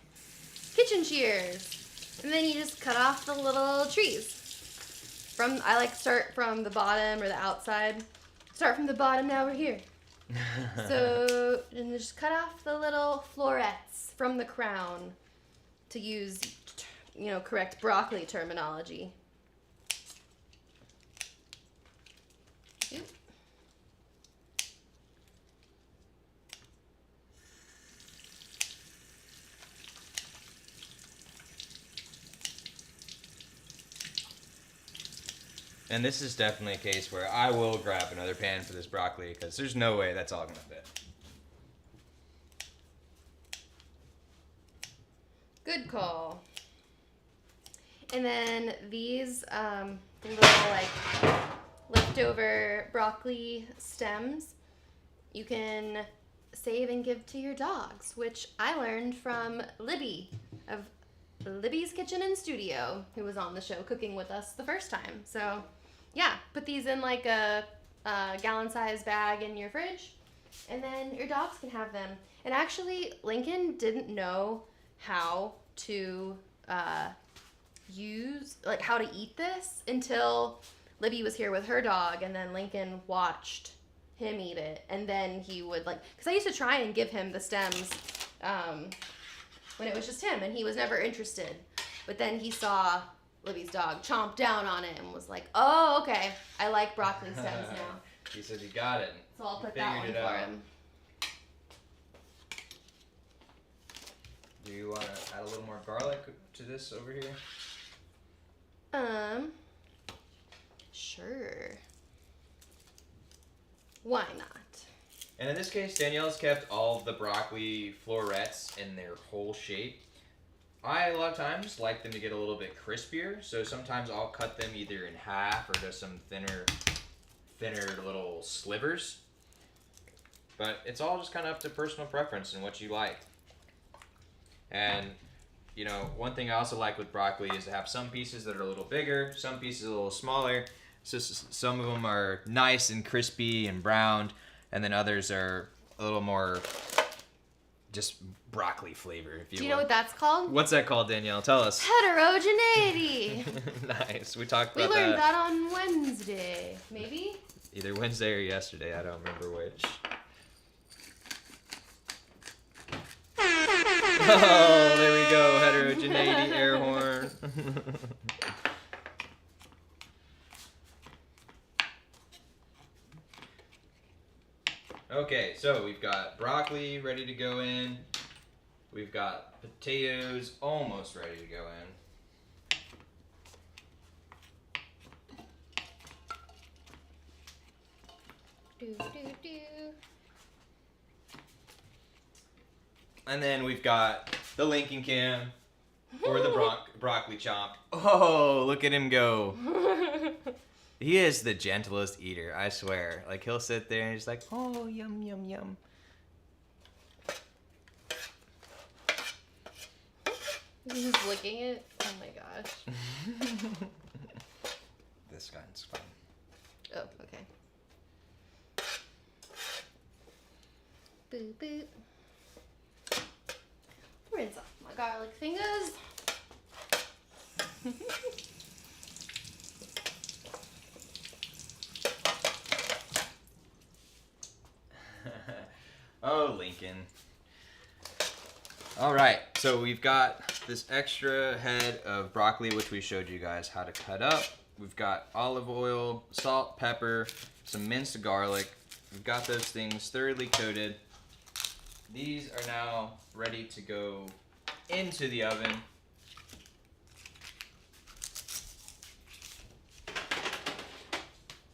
kitchen shears. And then you just cut off the little trees. I like to start from the bottom or the outside. Start from the bottom, now we're here. So, and just cut off the little florets from the crown to use, correct broccoli terminology. Oop. And this is definitely a case where I will grab another pan for this broccoli because there's no way that's all going to fit. Good call. And then these little leftover broccoli stems you can save and give to your dogs, which I learned from Libby of Libby's Kitchen and Studio, who was on the show cooking with us the first time. So yeah, put these in like a gallon-sized bag in your fridge, and then your dogs can have them. And actually, Lincoln didn't know how to how to eat this until Libby was here with her dog, and then Lincoln watched him eat it, and then he would because I used to try and give him the stems when it was just him, and he was never interested. But then he saw Libby's dog chomp down on it and was like, oh, okay, I like broccoli stems now. He said he got it. So I'll put that one for him. Do you want to add a little more garlic to this over here? Sure. Why not? And in this case, Danielle's kept all of the broccoli florets in their whole shape. I, a lot of times, like them to get a little bit crispier, so sometimes I'll cut them either in half or just some thinner little slivers. But it's all just kind of up to personal preference and what you like. And, one thing I also like with broccoli is to have some pieces that are a little bigger, some pieces a little smaller. So some of them are nice and crispy and browned, and then others are a little more just broccoli flavor, if you will. Do you know what that's called? What's that called, Danielle? Tell us. Heterogeneity. Nice. We talked about that. We learned that on Wednesday, maybe? Either Wednesday or yesterday. I don't remember which. Oh, there we go. Heterogeneity, air horn. Okay, so we've got broccoli ready to go in. We've got potatoes almost ready to go in. And then we've got the Lincoln Cam or the broccoli chomp. Oh, look at him go. He is the gentlest eater, I swear. He'll sit there and he's like, oh, yum, yum, yum. He's just licking it? Oh my gosh. This guy's fun. Oh, okay. Boop, boop. Rinse off my garlic fingers. Oh, Lincoln. All right, so we've got this extra head of broccoli, which we showed you guys how to cut up. We've got olive oil, salt, pepper, some minced garlic. We've got those things thoroughly coated. These are now ready to go into the oven.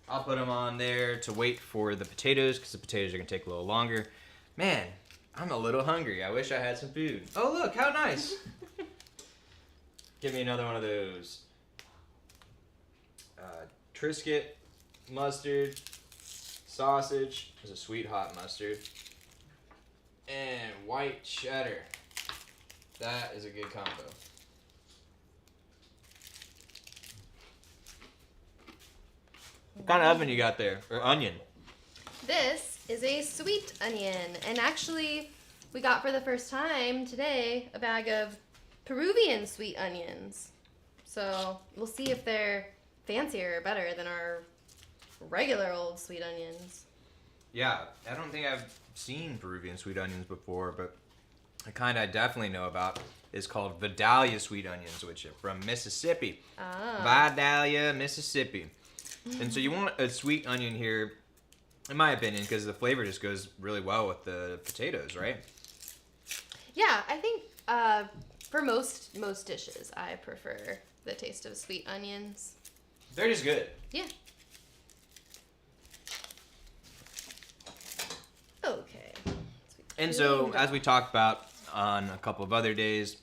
I'll put them on there to wait for the potatoes because the potatoes are going to take a little longer. Man, I'm a little hungry. I wish I had some food. Oh, look, how nice. Give me another one of those. Triscuit, mustard, sausage. There's a sweet hot mustard. And white cheddar. That is a good combo. What kind of oven you got there? Or onion? This is a sweet onion. And actually, we got for the first time today a bag of Peruvian sweet onions. So we'll see if they're fancier or better than our regular old sweet onions. Yeah, I don't think I've seen Peruvian sweet onions before, but the kind I definitely know about is called Vidalia sweet onions, which are from Mississippi. Vidalia, Mississippi. And so you want a sweet onion here, in my opinion, because the flavor just goes really well with the potatoes, right? Yeah, I think for most dishes, I prefer the taste of sweet onions. They're just good. Yeah. Okay. And so, as we talked about on a couple of other days,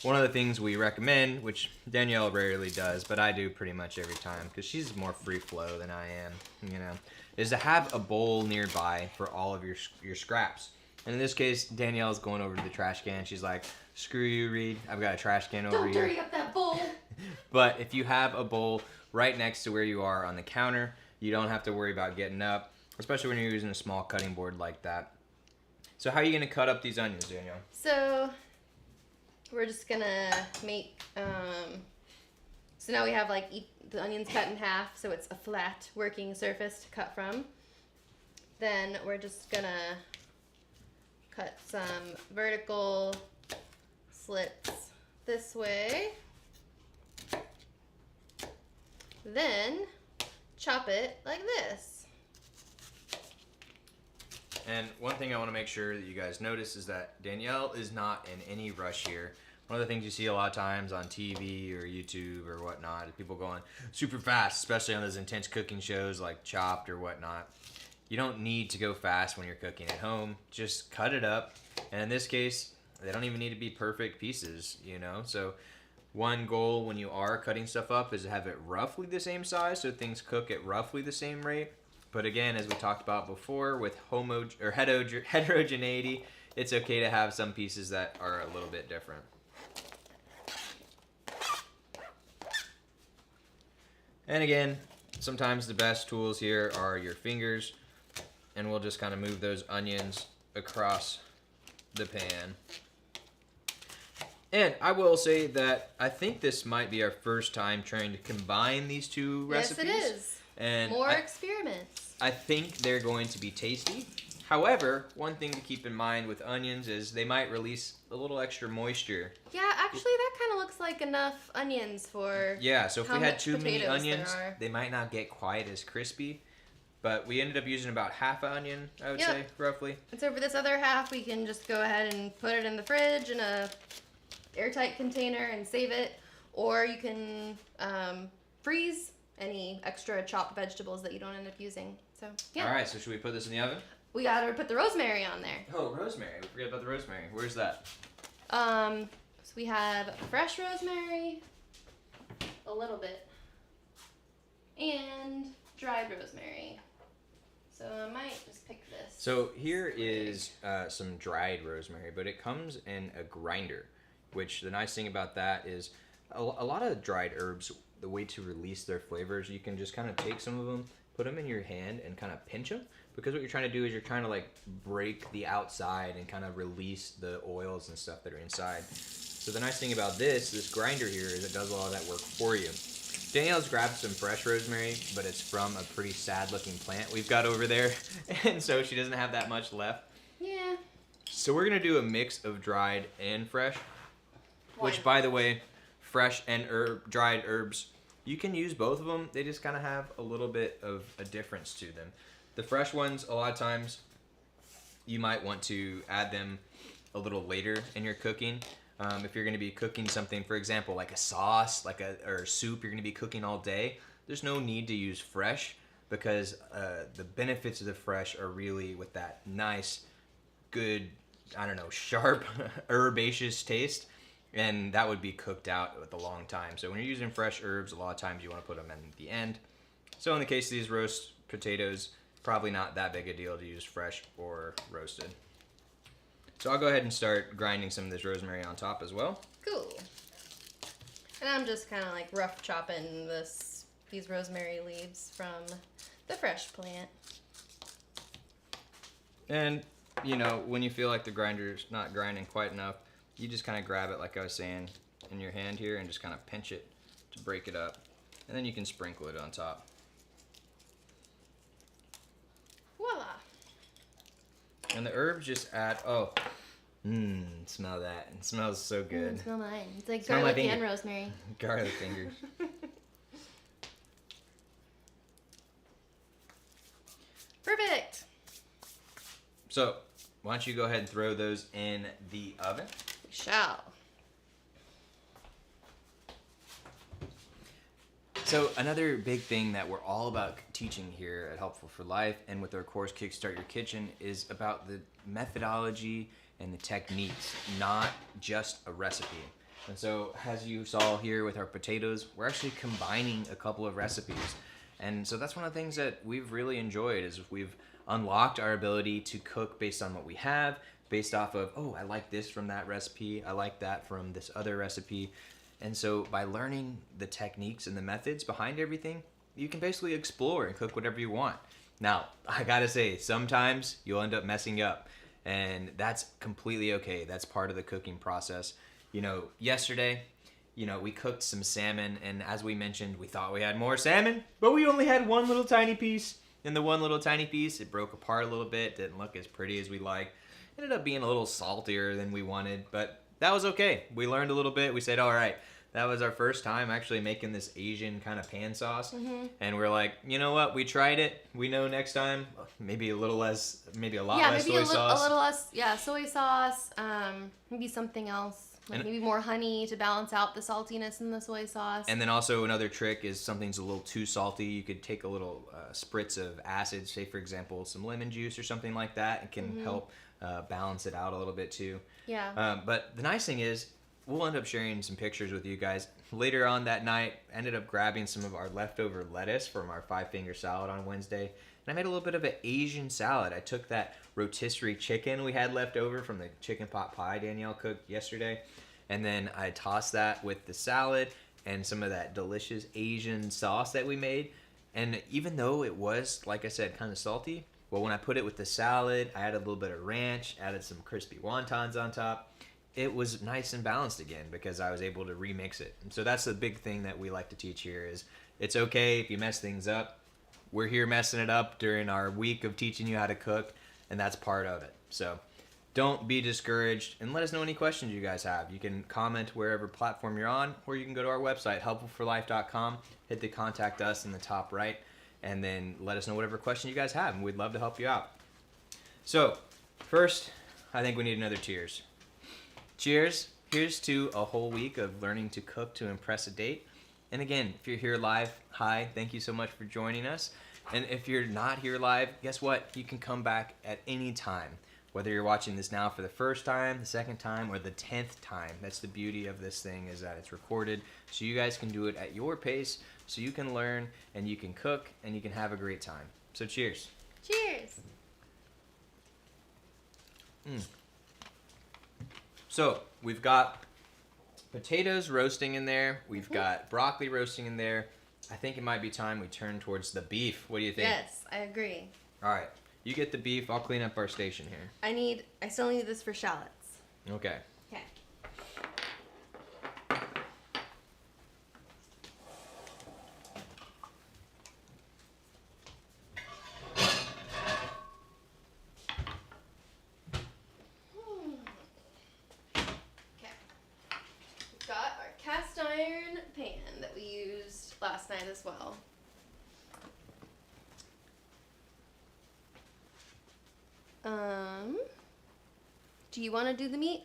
one of the things we recommend, which Danielle rarely does, but I do pretty much every time, because she's more free flow than I am, you know, is to have a bowl nearby for all of your scraps. And in this case, Danielle's going over to the trash can. She's like, screw you, Reed. I've got a trash can over here. Don't dirty up that bowl. But if you have a bowl right next to where you are on the counter, you don't have to worry about getting up, especially when you're using a small cutting board like that. So how are you going to cut up these onions, Danielle? So we're just going to make, so now we have like the onions cut in half, so it's a flat working surface to cut from. Then we're just going to cut some vertical slits this way. Then chop it like this. And one thing I want to make sure that you guys notice is that Danielle is not in any rush here. One of the things you see a lot of times on TV or YouTube or whatnot is people going super fast, especially on those intense cooking shows like Chopped or whatnot. You don't need to go fast when you're cooking at home. Just cut it up. And in this case, they don't even need to be perfect pieces, you know? So one goal when you are cutting stuff up is to have it roughly the same size so things cook at roughly the same rate. But again, as we talked about before, with heterogeneity, it's okay to have some pieces that are a little bit different. And again, sometimes the best tools here are your fingers, and we'll just kind of move those onions across the pan. And I will say that I think this might be our first time trying to combine these two recipes. Yes, it is. And more experiments. I think they're going to be tasty. However, one thing to keep in mind with onions is they might release a little extra moisture. Yeah, actually, that kind of looks like enough onions for. Yeah, so if we had too many potatoes onions, they might not get quite as crispy. But we ended up using about half an onion, I would say, roughly. And so for this other half, we can just go ahead and put it in the fridge in a airtight container and save it. Or you can freeze any extra chopped vegetables that you don't end up using. So, yeah. All right, so should we put this in the oven? We gotta put the rosemary on there. Oh, rosemary. We forgot about the rosemary. Where's that? So we have fresh rosemary, a little bit, and dried rosemary. So I might just pick this. So here is some dried rosemary, but it comes in a grinder, which the nice thing about that is a lot of dried herbs, the way to release their flavors, you can just kind of take some of them, put them in your hand and kind of pinch them, because what you're trying to do is you're trying to like break the outside and kind of release the oils and stuff that are inside. So the nice thing about this grinder here is it does a lot of that work for you. Danielle's grabbed some fresh rosemary, but it's from a pretty sad looking plant we've got over there, and so she doesn't have that much left. Yeah. So we're gonna do a mix of dried and fresh, which by the way, fresh and dried herbs, you can use both of them. They just kind of have a little bit of a difference to them. The fresh ones, a lot of times, you might want to add them a little later in your cooking. If you're going to be cooking something, for example, like a sauce, or soup, you're going to be cooking all day, there's no need to use fresh, because the benefits of the fresh are really with that nice, good I don't know, sharp, herbaceous taste. And that would be cooked out with a long time. So when you're using fresh herbs, a lot of times you want to put them in the end. So in the case of these roast potatoes, probably not that big a deal to use fresh or roasted. So I'll go ahead and start grinding some of this rosemary on top as well. Cool. And I'm just kind of like rough chopping these rosemary leaves from the fresh plant. And, you know, when you feel like the grinder's not grinding quite enough, you just kind of grab it, like I was saying, in your hand here and just kind of pinch it to break it up. And then you can sprinkle it on top. Voila. And the herbs just add, smell that. It smells so good. Smell mine. It's like Smell my garlic and finger. rosemary. Garlic fingers. Perfect. So, why don't you go ahead and throw those in the oven? We shall. So another big thing that we're all about teaching here at Helpful for Life and with our course Kickstart Your Kitchen is about the methodology and the techniques, not just a recipe. And so as you saw here with our potatoes, we're actually combining a couple of recipes. And so that's one of the things that we've really enjoyed is we've unlocked our ability to cook based on what we have, based off of, oh, I like this from that recipe, I like that from this other recipe. And so by learning the techniques and the methods behind everything, you can basically explore and cook whatever you want. Now, I gotta say, sometimes you'll end up messing up, and that's completely okay. That's part of the cooking process. You know, yesterday, we cooked some salmon, and as we mentioned, we thought we had more salmon, but we only had one little tiny piece. And the one little tiny piece, it broke apart a little bit, didn't look as pretty as we like. Ended up being a little saltier than we wanted, but that was okay. We learned a little bit. We said, all right, that was our first time actually making this Asian kind of pan sauce. Mm-hmm. And we're like, you know what? We tried it. We know next time, maybe a little less, maybe a lot less soy sauce. A little less, soy sauce, maybe something else. Like maybe more honey to balance out the saltiness in the soy sauce. And then also another trick is something's a little too salty. You could take a little spritz of acid, say for example, some lemon juice or something like that. It can help balance it out a little bit too. Yeah. But the nice thing is, we'll end up sharing some pictures with you guys. Later on that night, ended up grabbing some of our leftover lettuce from our 5-finger salad on Wednesday. And I made a little bit of an Asian salad. I took that rotisserie chicken we had left over from the chicken pot pie Danielle cooked yesterday. And then I tossed that with the salad and some of that delicious Asian sauce that we made. And even though it was, like I said, kind of salty, well, when I put it with the salad, I added a little bit of ranch, added some crispy wontons on top. It was nice and balanced again because I was able to remix it. And so that's the big thing that we like to teach here is it's okay if you mess things up. We're here messing it up during our week of teaching you how to cook, and that's part of it. So don't be discouraged, and let us know any questions you guys have. You can comment wherever platform you're on, or you can go to our website, helpfulforlife.com, hit the contact us in the top right, and then let us know whatever question you guys have, and we'd love to help you out. So first, I think we need another cheers. Cheers. Here's to a whole week of learning to cook to impress a date. And again, if you're here live, hi, thank you so much for joining us. And if you're not here live, guess what? You can come back at any time. Whether you're watching this now for the first time, the second time, or the 10th time. That's the beauty of this thing is that it's recorded. So you guys can do it at your pace. So you can learn and you can cook and you can have a great time. So cheers. Cheers. So we've got potatoes roasting in there. We've got broccoli roasting in there. I think it might be time we turn towards the beef. What do you think? Yes, I agree. All right. You get the beef. I'll clean up our station here. I still need this for shallots. Okay. Okay. We've got our cast iron pan that we used last night as well. Do you want to do the meat?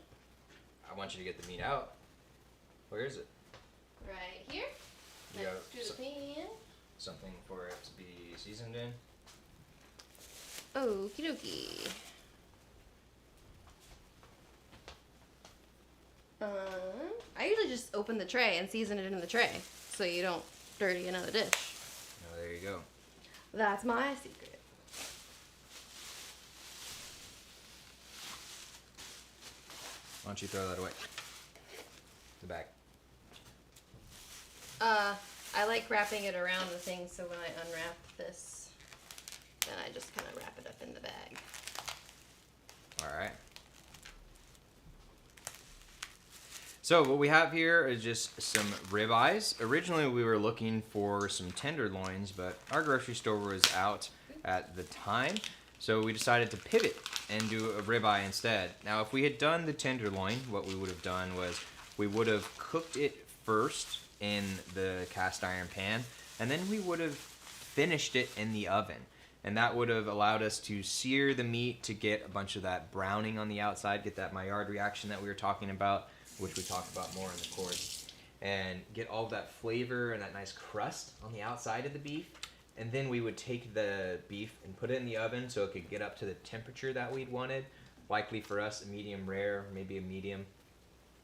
I want you to get the meat out. Where is it? Right here. You got Next to the pan. something for it to be seasoned in? Okie dokie. I usually just open the tray and season it in the tray so you don't dirty another dish. Oh, there you go. That's my secret. Why don't you throw that away? The bag. I like wrapping it around the thing so when I unwrap this, then I just kind of wrap it up in the bag. All right. So what we have here is just some ribeyes. Originally we were looking for some tenderloins, but our grocery store was out at the time, so we decided to pivot and do a ribeye instead. Now if we had done the tenderloin, what we would have done was we would have cooked it first in the cast iron pan, and then we would have finished it in the oven. And that would have allowed us to sear the meat to get a bunch of that browning on the outside, get that Maillard reaction that we were talking about, which we talked about more in the course, and get all of that flavor and that nice crust on the outside of the beef. And then we would take the beef and put it in the oven so it could get up to the temperature that we'd wanted. Likely for us, a medium rare, maybe a medium.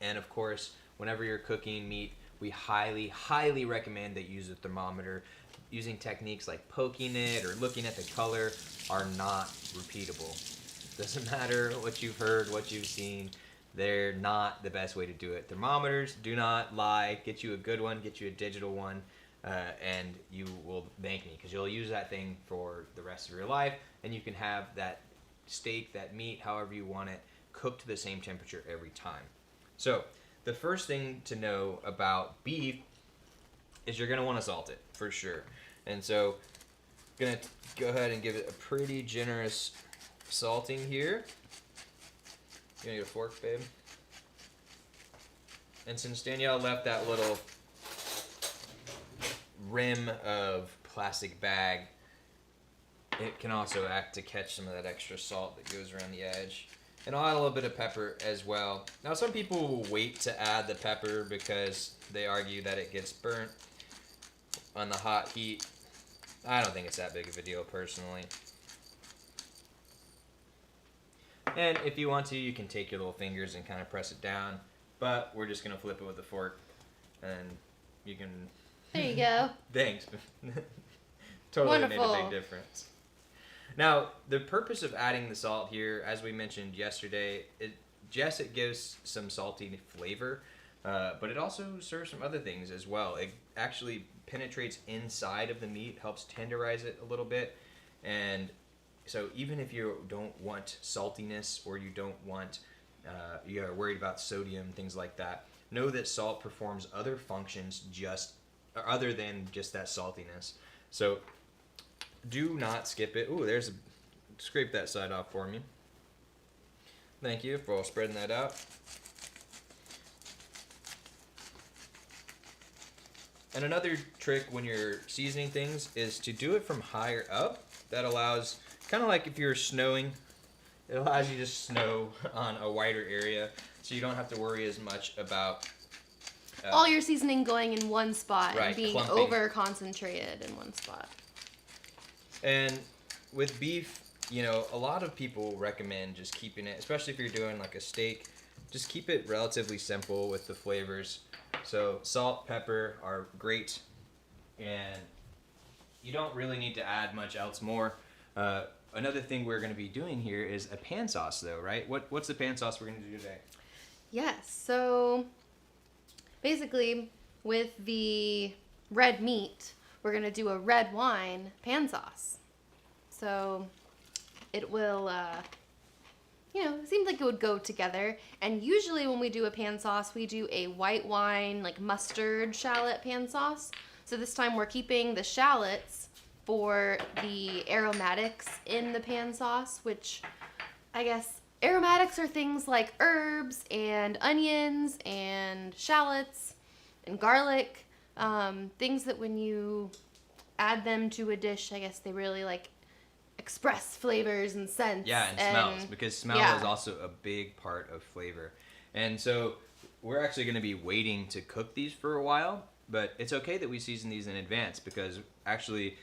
And of course, whenever you're cooking meat, we highly, highly recommend that you use a thermometer. Using techniques like poking it or looking at the color are not repeatable. Doesn't matter what you've heard, what you've seen, they're not the best way to do it. Thermometers do not lie. Get you a good one, get you a digital one, and you will thank me because you'll use that thing for the rest of your life, and you can have that steak, that meat, however you want it, cooked to the same temperature every time. So the first thing to know about beef is you're going to want to salt it for sure. And so I'm going to go ahead and give it a pretty generous salting here. You gonna get a fork, babe? And since Danielle left that little rim of plastic bag, it can also act to catch some of that extra salt that goes around the edge. And I'll add a little bit of pepper as well. Now some people will wait to add the pepper because they argue that it gets burnt on the hot heat. I don't think it's that big of a deal personally. And if you want to, you can take your little fingers and kind of press it down. But we're just going to flip it with a fork. And you can... There you go. Thanks. Totally Wonderful. made a big difference. Now, the purpose of adding the salt here, as we mentioned yesterday, it gives some salty flavor. But it also serves some other things as well. It actually penetrates inside of the meat, helps tenderize it a little bit. And... so even if you don't want saltiness or you don't want, you're worried about sodium, things like that, know that salt performs other functions other than just that saltiness. So do not skip it. Ooh, scrape that side off for me. Thank you for spreading that out. And another trick when you're seasoning things is to do it from higher up. That allows... kind of like if you're snowing, it allows you to snow on a wider area, so you don't have to worry as much about all your seasoning going in one spot right, and being clumping. over concentrated in one spot. And with beef, a lot of people recommend just keeping it, especially if you're doing like a steak, just keep it relatively simple with the flavors. So salt, pepper are great, and you don't really need to add much else more. Another thing we're going to be doing here is a pan sauce, though, right? What's the pan sauce we're going to do today? Yes, so basically with the red meat, we're going to do a red wine pan sauce. So it will, it seems like it would go together. And usually when we do a pan sauce, we do a white wine, like mustard shallot pan sauce. So this time we're keeping the shallots for the aromatics in the pan sauce, which I guess aromatics are things like herbs and onions and shallots and garlic, things that when you add them to a dish, I guess they really like express flavors and scents. Yeah, and smells, because smell is also a big part of flavor. And so we're actually going to be waiting to cook these for a while, but it's okay that we season these in advance because actually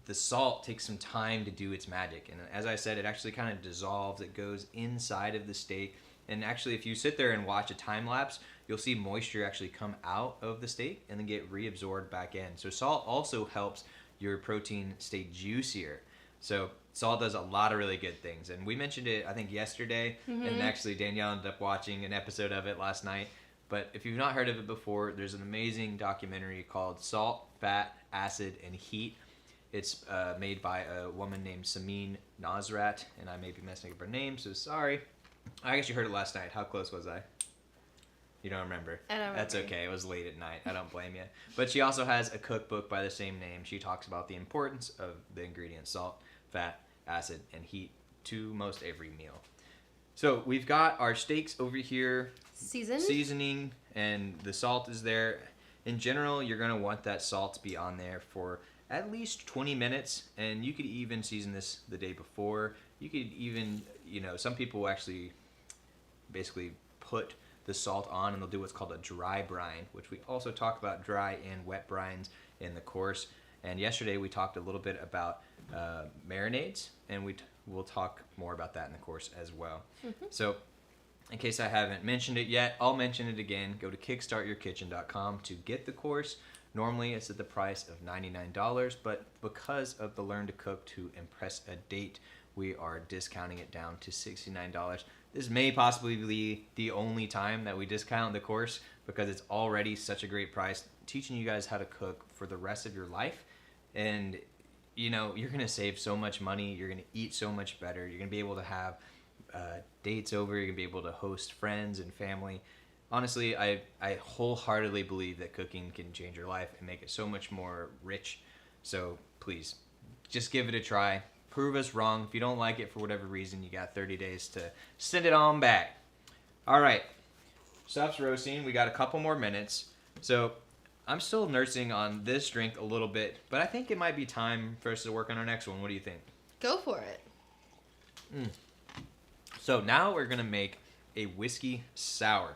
the salt takes some time to do its magic. And as I said, it actually kind of dissolves. It goes inside of the steak And actually, if you sit there and watch a time lapse, you'll see moisture actually come out of the steak and then get reabsorbed back in. So salt also helps your protein stay juicier. So salt does a lot of really good things. And we mentioned it, I think, yesterday. And actually, Danielle ended up watching an episode of it last night. But if you've not heard of it before, there's an amazing documentary called Salt, Fat, Acid, and Heat. It's made by a woman named Samin Nosrat, and I may be messing up her name, so sorry. I guess you heard it last night. How close was I? You don't remember? I don't remember. That's okay. It was late at night. I don't blame you. But she also has a cookbook by the same name. She talks about the importance of the ingredients salt, fat, acid, and heat to most every meal. So we've got our steaks over here. Seasoning, and the salt is there. In general, you're going to want that salt to be on there for at least 20 minutes, and you could even season this the day before. You could even, some people actually basically put the salt on, and they'll do what's called a dry brine, which we also talk about dry and wet brines in the course. And yesterday we talked a little bit about marinades, and we'll talk more about that in the course as well. So in case I haven't mentioned it yet, I'll mention it again. Go to kickstartyourkitchen.com to get the course. Normally it's at the price of $99, but because of the Learn to Cook to Impress a Date, we are discounting it down to $69. This may possibly be the only time that we discount the course because it's already such a great price, teaching you guys how to cook for the rest of your life. And you're going to save so much money. You're going to eat so much better. You're going to be able to have dates over. You're going to be able to host friends and family. Honestly, I wholeheartedly believe that cooking can change your life and make it so much more rich. So please, just give it a try. Prove us wrong. If you don't like it for whatever reason, you got 30 days to send it on back. All right. Stuff's roasting. We got a couple more minutes. So I'm still nursing on this drink a little bit, but I think it might be time for us to work on our next one. What do you think? Go for it. So now we're going to make a whiskey sour.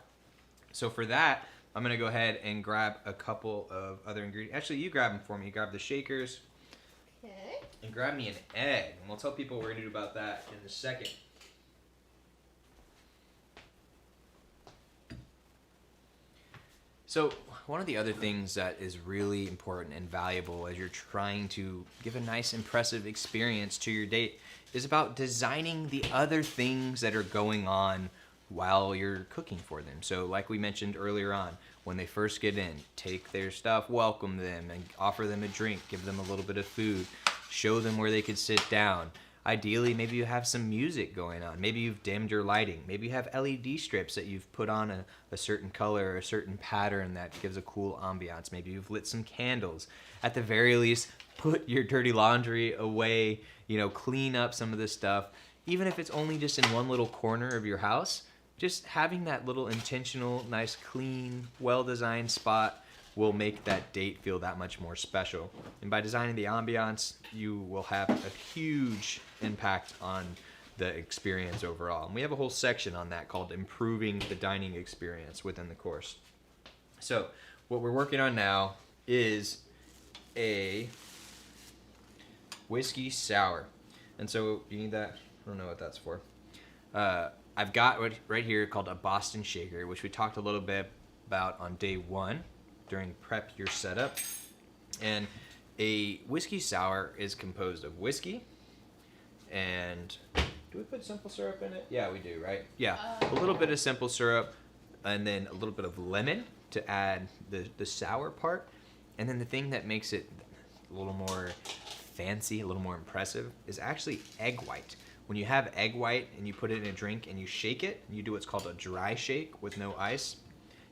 So for that, I'm going to go ahead and grab a couple of other ingredients. Actually, you grab them for me. Grab the shakers. Okay. And grab me an egg. And we'll tell people what we're going to do about that in a second. So one of the other things that is really important and valuable as you're trying to give a nice, impressive experience to your date is about designing the other things that are going on while you're cooking for them. So like we mentioned earlier on, when they first get in, take their stuff, welcome them, and offer them a drink, give them a little bit of food, show them where they could sit down. Ideally, maybe you have some music going on. Maybe you've dimmed your lighting. Maybe you have LED strips that you've put on a certain color or a certain pattern that gives a cool ambiance. Maybe you've lit some candles. At the very least, put your dirty laundry away, clean up some of this stuff. Even if it's only just in one little corner of your house, just having that little intentional, nice, clean, well-designed spot will make that date feel that much more special. And by designing the ambiance, you will have a huge impact on the experience overall. And we have a whole section on that called Improving the Dining Experience within the course. So what we're working on now is a whiskey sour. And so you need that. I don't know what that's for. I've got right here called a Boston Shaker, which we talked a little bit about on day one during Prep Your Setup. And a whiskey sour is composed of whiskey and... Do we put simple syrup in it? Yeah, we do, right? Yeah, a little bit of simple syrup and then a little bit of lemon to add the sour part. And then the thing that makes it a little more fancy, a little more impressive, is actually egg white. When you have egg white and you put it in a drink and you shake it, and you do what's called a dry shake with no ice,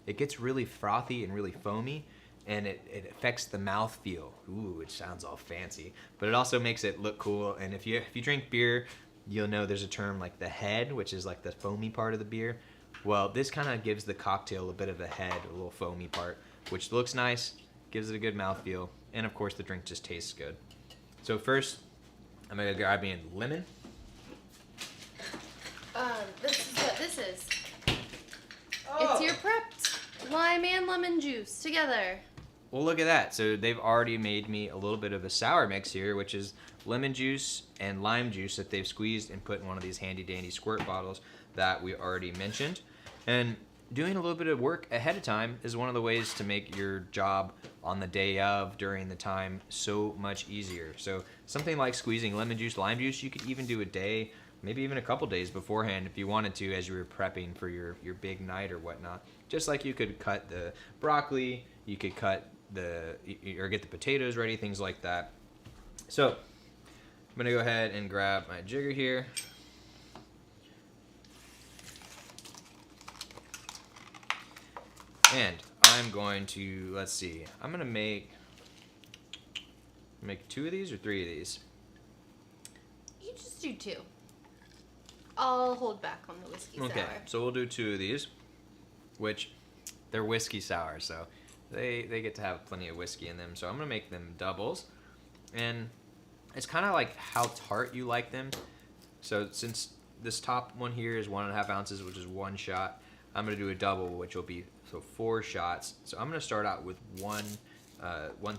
it gets really frothy and really foamy, and it affects the mouthfeel. Ooh, it sounds all fancy, but it also makes it look cool. And if you drink beer, you'll know there's a term like the head, which is like the foamy part of the beer. Well, this kind of gives the cocktail a bit of a head, a little foamy part, which looks nice, gives it a good mouthfeel, and of course the drink just tastes good. So first, I'm gonna grab me a lemon. This is what this is. Oh. It's your prepped lime and lemon juice together. Well, look at that. So they've already made me a little bit of a sour mix here, which is lemon juice and lime juice that they've squeezed and put in one of these handy dandy squirt bottles that we already mentioned. And doing a little bit of work ahead of time is one of the ways to make your job on the day of, during the time, so much easier. So something like squeezing lemon juice, lime juice, you could even do a day, maybe even a couple days beforehand if you wanted to, as you were prepping for your big night or whatnot. Just like you could cut the broccoli, you could cut or get the potatoes ready, things like that. So I'm gonna go ahead and grab my jigger here. And I'm going to, let's see, I'm gonna make 2 of these or 3 of these. You just do 2. I'll hold back on the whiskey sour. Okay, so we'll do 2 of these, which they're whiskey sour, so they get to have plenty of whiskey in them. So I'm gonna make them doubles, and it's kind of like how tart you like them. So since this top one here is 1.5 ounces, which is 1 shot, I'm gonna do a double, which will be 4 shots. So I'm gonna start out with one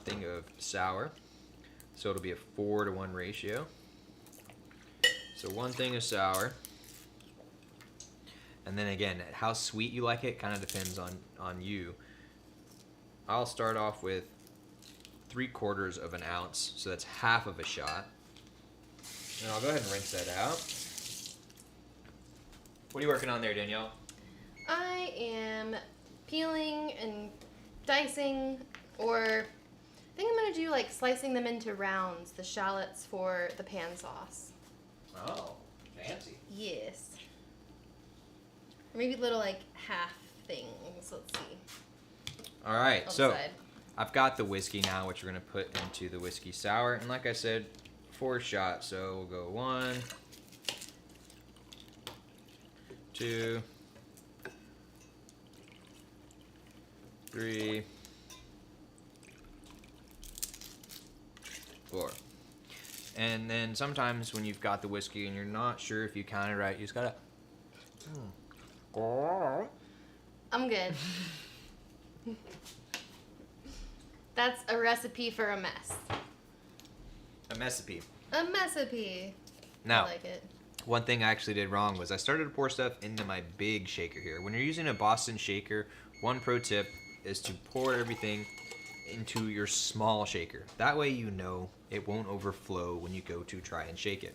thing of sour. So it'll be a 4-to-1 ratio. So 1 thing of sour. And then again, how sweet you like it kind of depends on you. I'll start off with 3/4 of an ounce, so that's half of a shot. And I'll go ahead and rinse that out. What are you working on there, Danielle? I am peeling and dicing, or I think I'm going to do like slicing them into rounds, the shallots for the pan sauce. Oh, fancy. Yes. Or maybe little like half things. Let's see. All right, I'll so decide. I've got the whiskey now, which we're going to put into the whiskey sour. And like I said, 4 shots. So we'll go 1, 2, 3, 4. And then sometimes when you've got the whiskey and you're not sure if you counted right, you just gotta. I'm good. That's a recipe for a mess. A recipe. A recipe. Now, I like it. one thing I actually did wrong was I started to pour stuff into my big shaker here. When you're using a Boston shaker, one pro tip is to pour everything into your small shaker. That way you know it won't overflow when you go to try and shake it.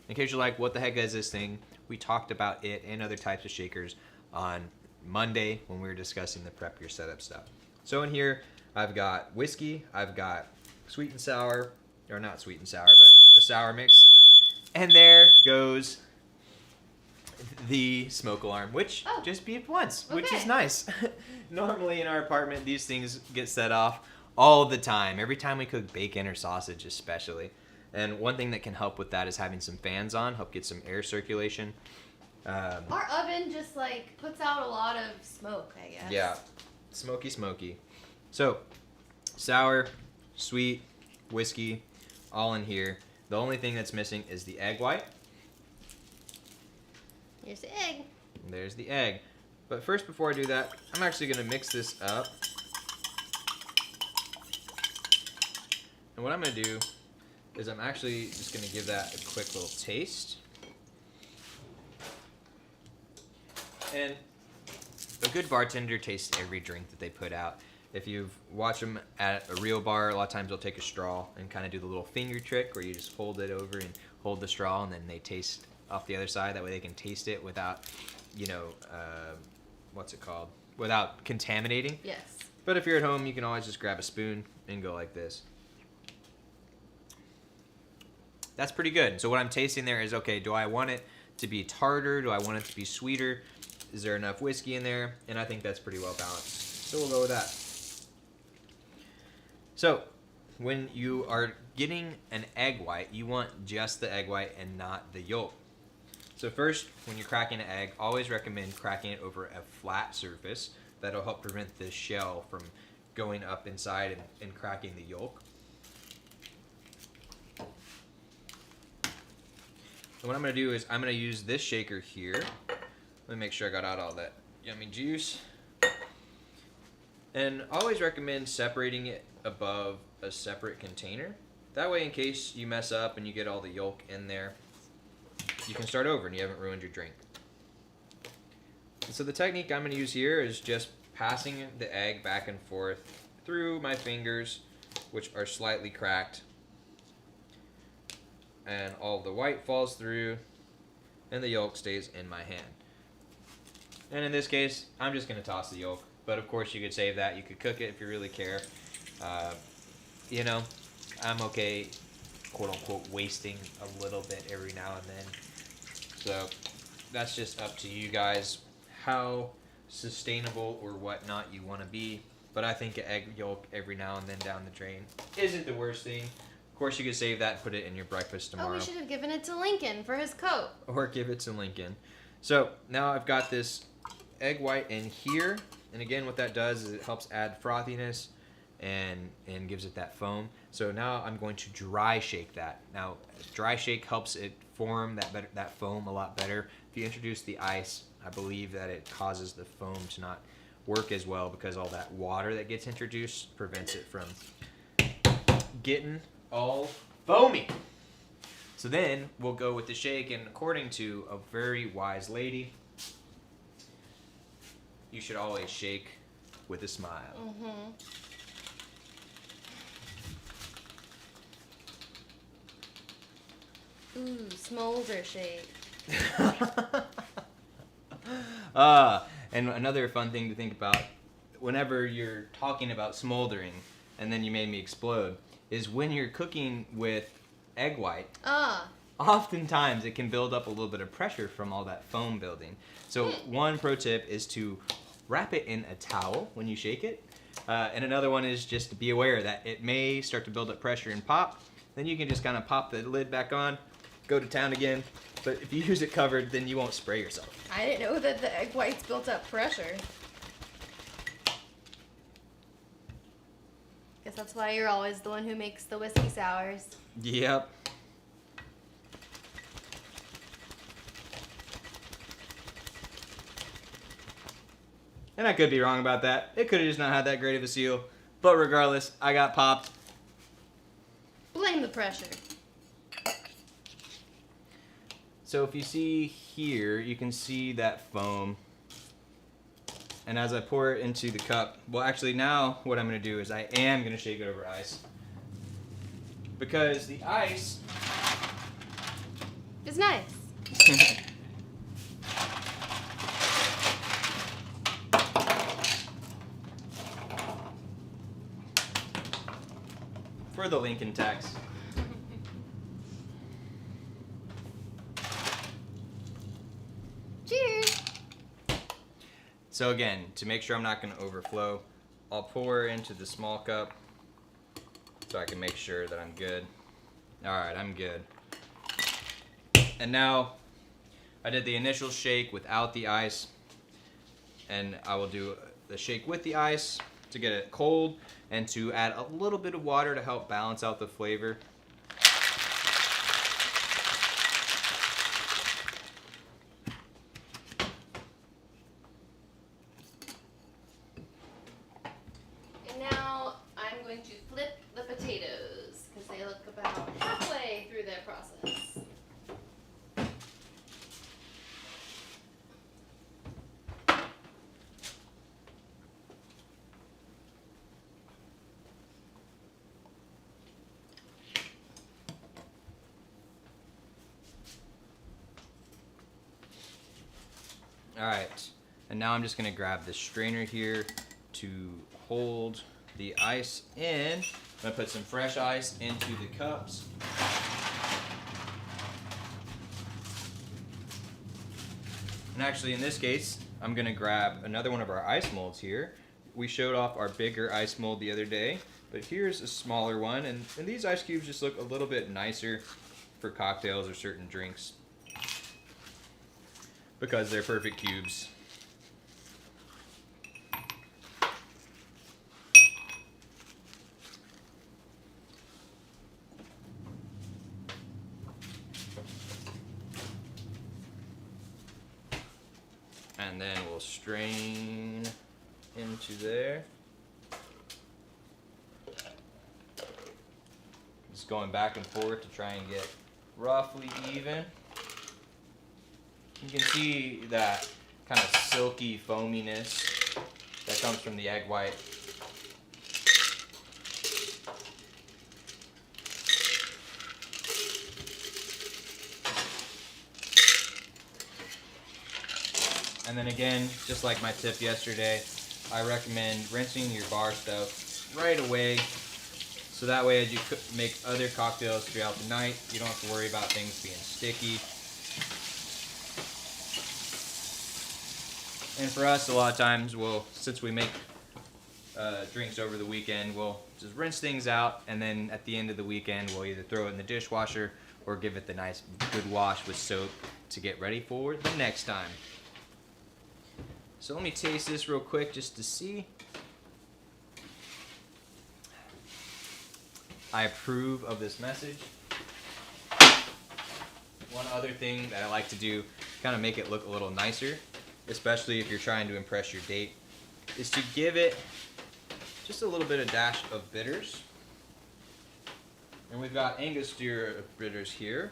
In case you're like, what the heck is this thing? We talked about it and other types of shakers on Monday when we were discussing the prep your setup stuff. So in here, I've got whiskey, I've got sweet and sour, or not sweet and sour, but the sour mix. And there goes the smoke alarm, which just beeped once, which is Okay. nice. Normally in our apartment, these things get set off all the time, every time we cook bacon or sausage especially. And one thing that can help with that is having some fans on, help get some air circulation. Our oven just like puts out a lot of smoke, I guess. Yeah, smoky. So, sour, sweet, whiskey, all in here. The only thing that's missing is the egg white. Here's the egg. And there's the egg. But first, before I do that, I'm actually going to mix this up. And what I'm going to do is I'm actually just going to give that a quick little taste. And a good bartender tastes every drink that they put out. If you've watched them at a real bar, a lot of times they'll take a straw and kind of do the little finger trick where you just hold it over and hold the straw, and then they taste off the other side. That way they can taste it without, without contaminating. Yes. But if you're at home, you can always just grab a spoon and go like this. That's pretty good. So what I'm tasting there is, okay, do I want it to be tartar? Do I want it to be sweeter? Is there enough whiskey in there? And I think that's pretty well balanced. So we'll go with that. So when you are getting an egg white, you want just the egg white and not the yolk. So first, when you're cracking an egg, always recommend cracking it over a flat surface. That'll help prevent the shell from going up inside and cracking the yolk. And what I'm going to do is I'm going to use this shaker here. Let me make sure I got out all that yummy juice. And always recommend separating it above a separate container. that way, in case you mess up and you get all the yolk in there, you can start over and you haven't ruined your drink. And so the technique I'm going to use here is just passing the egg back and forth through my fingers, which are slightly cracked. And all the white falls through and the yolk stays in my hand. And in this case, I'm just going to toss the yolk. But of course, you could save that. You could cook it if you really care. You know, I'm okay, quote unquote, wasting a little bit every now and then. So that's just up to you guys how sustainable or whatnot you want to be. But I think an egg yolk every now and then down the drain isn't the worst thing. Of course, you could save that and put it in your breakfast tomorrow. Oh, we should have given it to Lincoln for his coat. Or give it to Lincoln. So now I've got this egg white in here. And again, what that does is it helps add frothiness and gives it that foam. So now I'm going to dry shake that. Now, dry shake helps it form that foam a lot better. If you introduce the ice, I believe that it causes the foam to not work as well because all that water that gets introduced prevents it from getting all foamy. So then we'll go with the shake, and according to a very wise lady, you should always shake with a smile. Mm-hmm. Ooh, smolder shake. And another fun thing to think about whenever you're talking about smoldering, and then you made me explode, is when you're cooking with egg white, oftentimes it can build up a little bit of pressure from all that foam building. So one pro tip is to wrap it in a towel when you shake it. And another one is just to be aware that it may start to build up pressure and pop. Then you can just kind of pop the lid back on, go to town again. But if you use it covered, then you won't spray yourself. I didn't know that the egg whites built up pressure. Guess that's why you're always the one who makes the whiskey sours. Yep. And I could be wrong about that. It could have just not had that great of a seal. But regardless, I got popped. Blame the pressure. So if you see here, you can see that foam. And as I pour it into the cup, well actually now what I'm going to do is I am going to shake it over ice. Because the ice It's nice. for the Lincoln tax. Cheers. So again, to make sure I'm not going to overflow, I'll pour into the small cup so I can make sure that I'm good. Alright, I'm good. And now, I did the initial shake without the ice, and I will do the shake with the ice to get it cold and to add a little bit of water to help balance out the flavor. And now I'm going to flip the potatoes because they look about halfway through their process. Alright, and now I'm just going to grab this strainer here to hold the ice in. I'm going to put some fresh ice into the cups. And actually in this case, I'm going to grab another one of our ice molds here. We showed off our bigger ice mold the other day, but here's a smaller one, and these ice cubes just look a little bit nicer for cocktails or certain drinks, because they're perfect cubes. And then we'll strain into there. Just going back and forth to try and get roughly even. You can see that kind of silky foaminess that comes from the egg white. And then again, just like my tip yesterday, I recommend rinsing your bar stuff right away. So that way as you make other cocktails throughout the night, you don't have to worry about things being sticky. And for us, a lot of times, since we make drinks over the weekend, we'll just rinse things out, and then at the end of the weekend, we'll either throw it in the dishwasher or give it the nice good wash with soap to get ready for the next time. So let me taste this real quick just to see. I approve of this message. One other thing that I like to do, kind of make it look a little nicer, especially if you're trying to impress your date, is to give it just a little bit of dash of bitters. And we've got Angostura bitters here.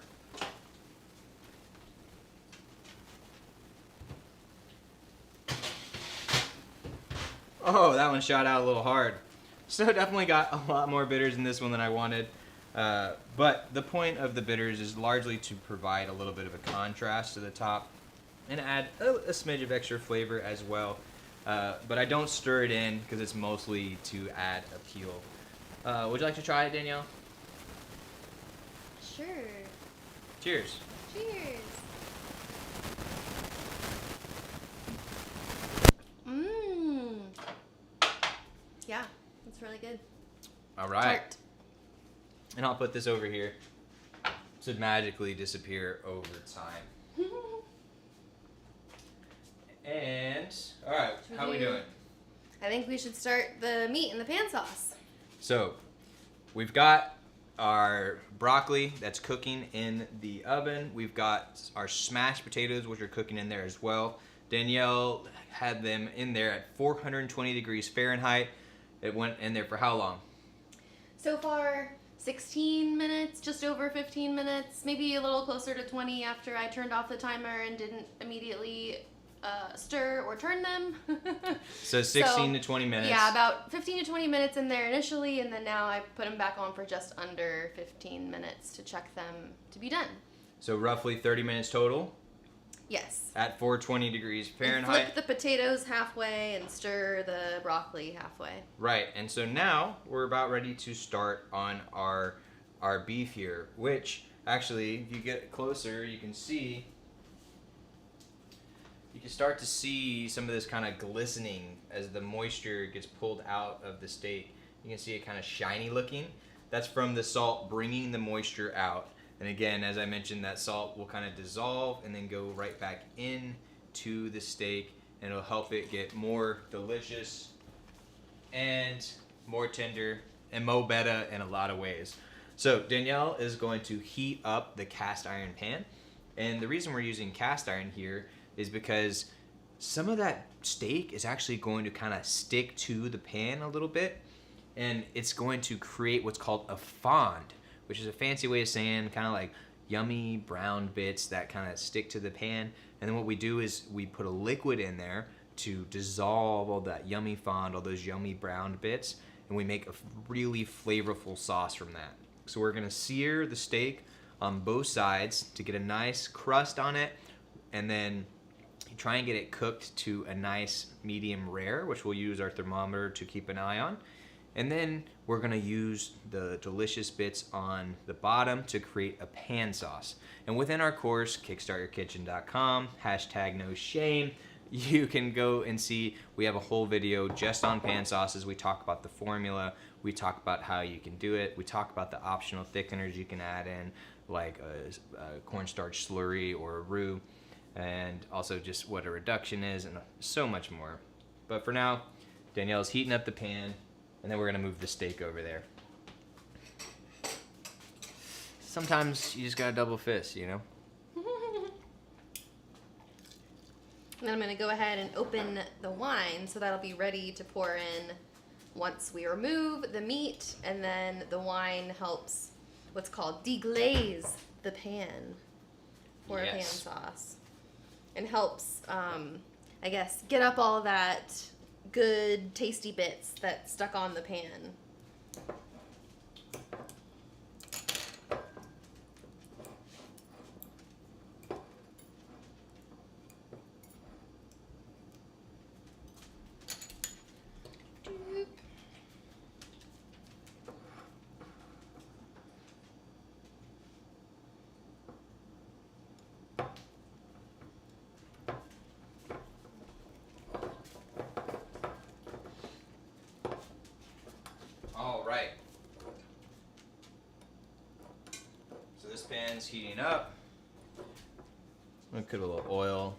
Oh, that one shot out a little hard. So definitely got a lot more bitters in this one than I wanted. But the point of the bitters is largely to provide a little bit of a contrast to the top and add a smidge of extra flavor as well. But I don't stir it in because it's mostly to add appeal. Would you like to try it, Danielle? Sure. Cheers. Cheers. Mmm. Yeah, it's really good. All right. Tart. And I'll put this over here to magically disappear over time. And, all right, how are we doing? I think we should start the meat in the pan sauce. So, we've got our broccoli that's cooking in the oven. We've got our smashed potatoes, which are cooking in there as well. Danielle had them in there at 420 degrees Fahrenheit. It went in there for how long? So far, 16 minutes, just over 15 minutes, maybe a little closer to 20 after I turned off the timer and didn't immediately stir or turn them. So 16 to 20 minutes. Yeah, about 15 to 20 minutes in there initially, and then now I put them back on for just under 15 minutes to check them to be done. So roughly 30 minutes total? Yes. At 420 degrees And Fahrenheit. flip the potatoes halfway and stir the broccoli halfway. Right, and so now we're about ready to start on our beef here, which actually, if you get closer, you can see, you can start to see some of this kind of glistening as the moisture gets pulled out of the steak. You can see it kind of shiny looking. That's from the salt bringing the moisture out. And again, as I mentioned, that salt will kind of dissolve and then go right back into the steak, and it'll help it get more delicious and more tender and mo better in a lot of ways. So Danielle is going to heat up the cast iron pan, and the reason we're using cast iron here is because some of that steak is actually going to kind of stick to the pan a little bit, and it's going to create what's called a fond, which is a fancy way of saying kind of like yummy brown bits that kind of stick to the pan. And then what we do is we put a liquid in there to dissolve all that yummy fond, all those yummy brown bits, and we make a really flavorful sauce from that. So we're gonna sear the steak on both sides to get a nice crust on it, and then try and get it cooked to a nice medium rare, which we'll use our thermometer to keep an eye on. And then we're gonna use the delicious bits on the bottom to create a pan sauce. And within our course, kickstartyourkitchen.com, #NoShame, you can go and see, we have a whole video just on pan sauces. We talk about the formula, we talk about how you can do it, we talk about the optional thickeners you can add in, like a cornstarch slurry or a roux, and also just what a reduction is, and so much more. But for now, Danielle's heating up the pan, and then we're gonna move the steak over there. Sometimes you just gotta double fist, you know? And then I'm going to go ahead and open the wine, so that'll be ready to pour in once we remove the meat, and then the wine helps what's called deglaze the pan for a pan Yes. sauce. And helps, I guess, get up all that good, tasty bits that stuck on the pan. All right. So this pan's heating up. I'm gonna put a little oil.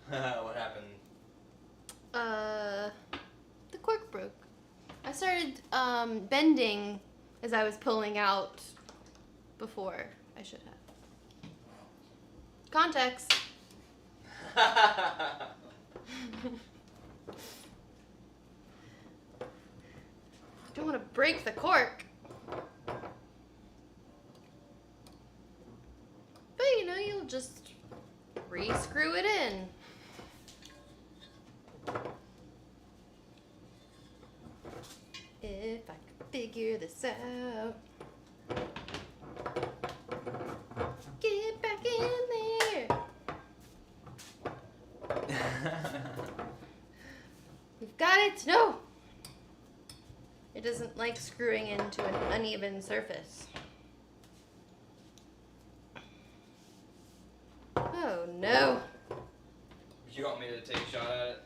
What happened? The cork broke. I started bending as I was pulling out before I should have. Context. Don't want to break the cork. But you know, you'll just re-screw it in. If I could figure this out. Get back in there. We've got it. No. It doesn't like screwing into an uneven surface. Oh no. You want me to take a shot at it?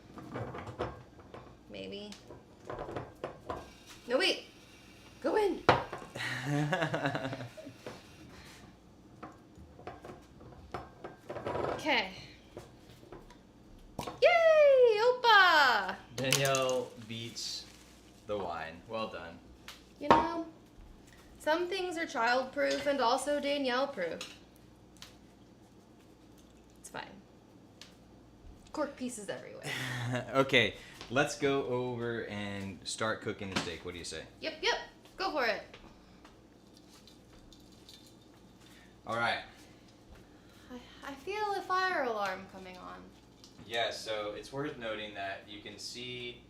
Maybe. No, wait. Go in. Okay. Yay! Opa! Danielle beats the wine. Well done. You know, some things are child-proof and also Danielle-proof. It's fine. Cork pieces everywhere. Okay, let's go over and start cooking the steak. What do you say? Yep. Go for it. All right. I feel a fire alarm coming on. Yeah, so it's worth noting that you can see,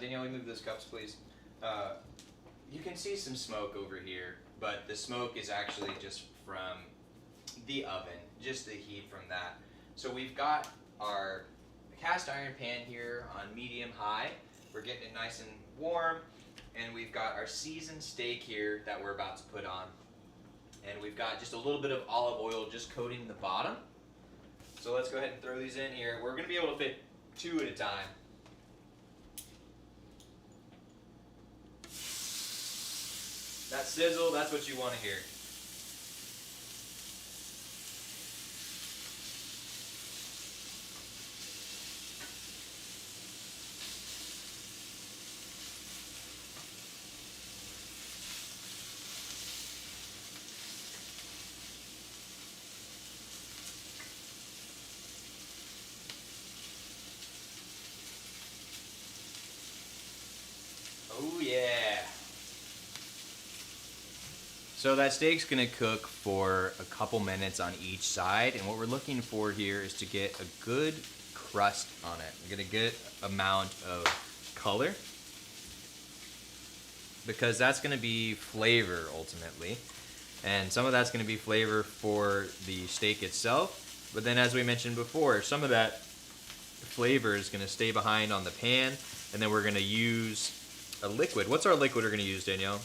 Danielle, we move those cups, please. You can see some smoke over here, but the smoke is actually just from the oven, just the heat from that. So we've got our cast iron pan here on medium high. We're getting it nice and warm, and we've got our seasoned steak here that we're about to put on. And we've got just a little bit of olive oil just coating the bottom. So let's go ahead and throw these in here. We're going to be able to fit 2 at a time. That sizzle, that's what you want to hear. Oh yeah. So that steak's gonna cook for a couple minutes on each side, and what we're looking for here is to get a good crust on it. We're gonna get amount of color, because that's gonna be flavor ultimately, and some of that's gonna be flavor for the steak itself. But then, as we mentioned before, some of that flavor is gonna stay behind on the pan, and then we're gonna use a liquid. What's our liquid we're gonna use, Danielle?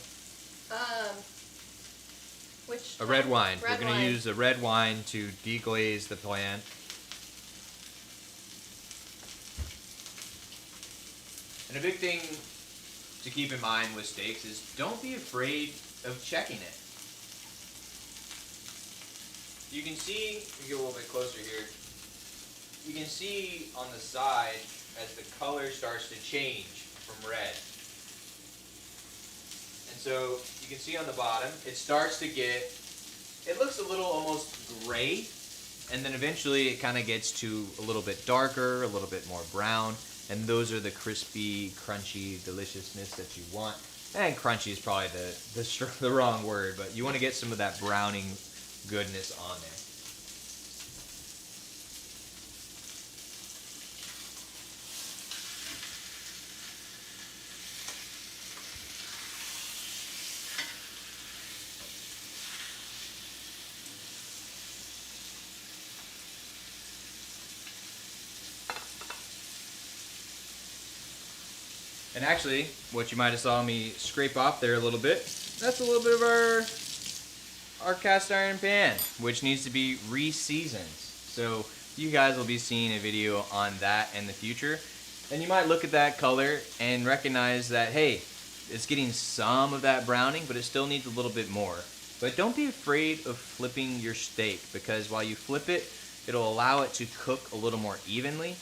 A red wine. We're going to use a red wine to deglaze the pan. And a big thing to keep in mind with steaks is don't be afraid of checking it. You can see, if you get a little bit closer here, you can see on the side as the color starts to change from red. And so you can see on the bottom, it starts to get, it looks a little almost gray And then eventually it kind of gets to a little bit darker, a little bit more brown. And those are the crispy, crunchy deliciousness that you want. And crunchy is probably the wrong word, but you want to get some of that browning goodness on there. And actually, what you might have saw me scrape off there a little bit, that's a little bit of our cast iron pan, which needs to be re-seasoned. So you guys will be seeing a video on that in the future. And you might look at that color and recognize that, hey, it's getting some of that browning, but it still needs a little bit more. But don't be afraid of flipping your steak, because while you flip it, it'll allow it to cook a little more evenly.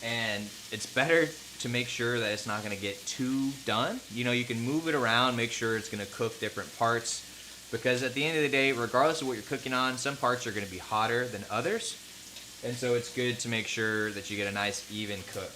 And it's better to make sure that it's not going to get too done. You know, you can move it around, make sure it's going to cook different parts, because at the end of the day, regardless of what you're cooking on, some parts are going to be hotter than others. And so it's good to make sure that you get a nice even cook.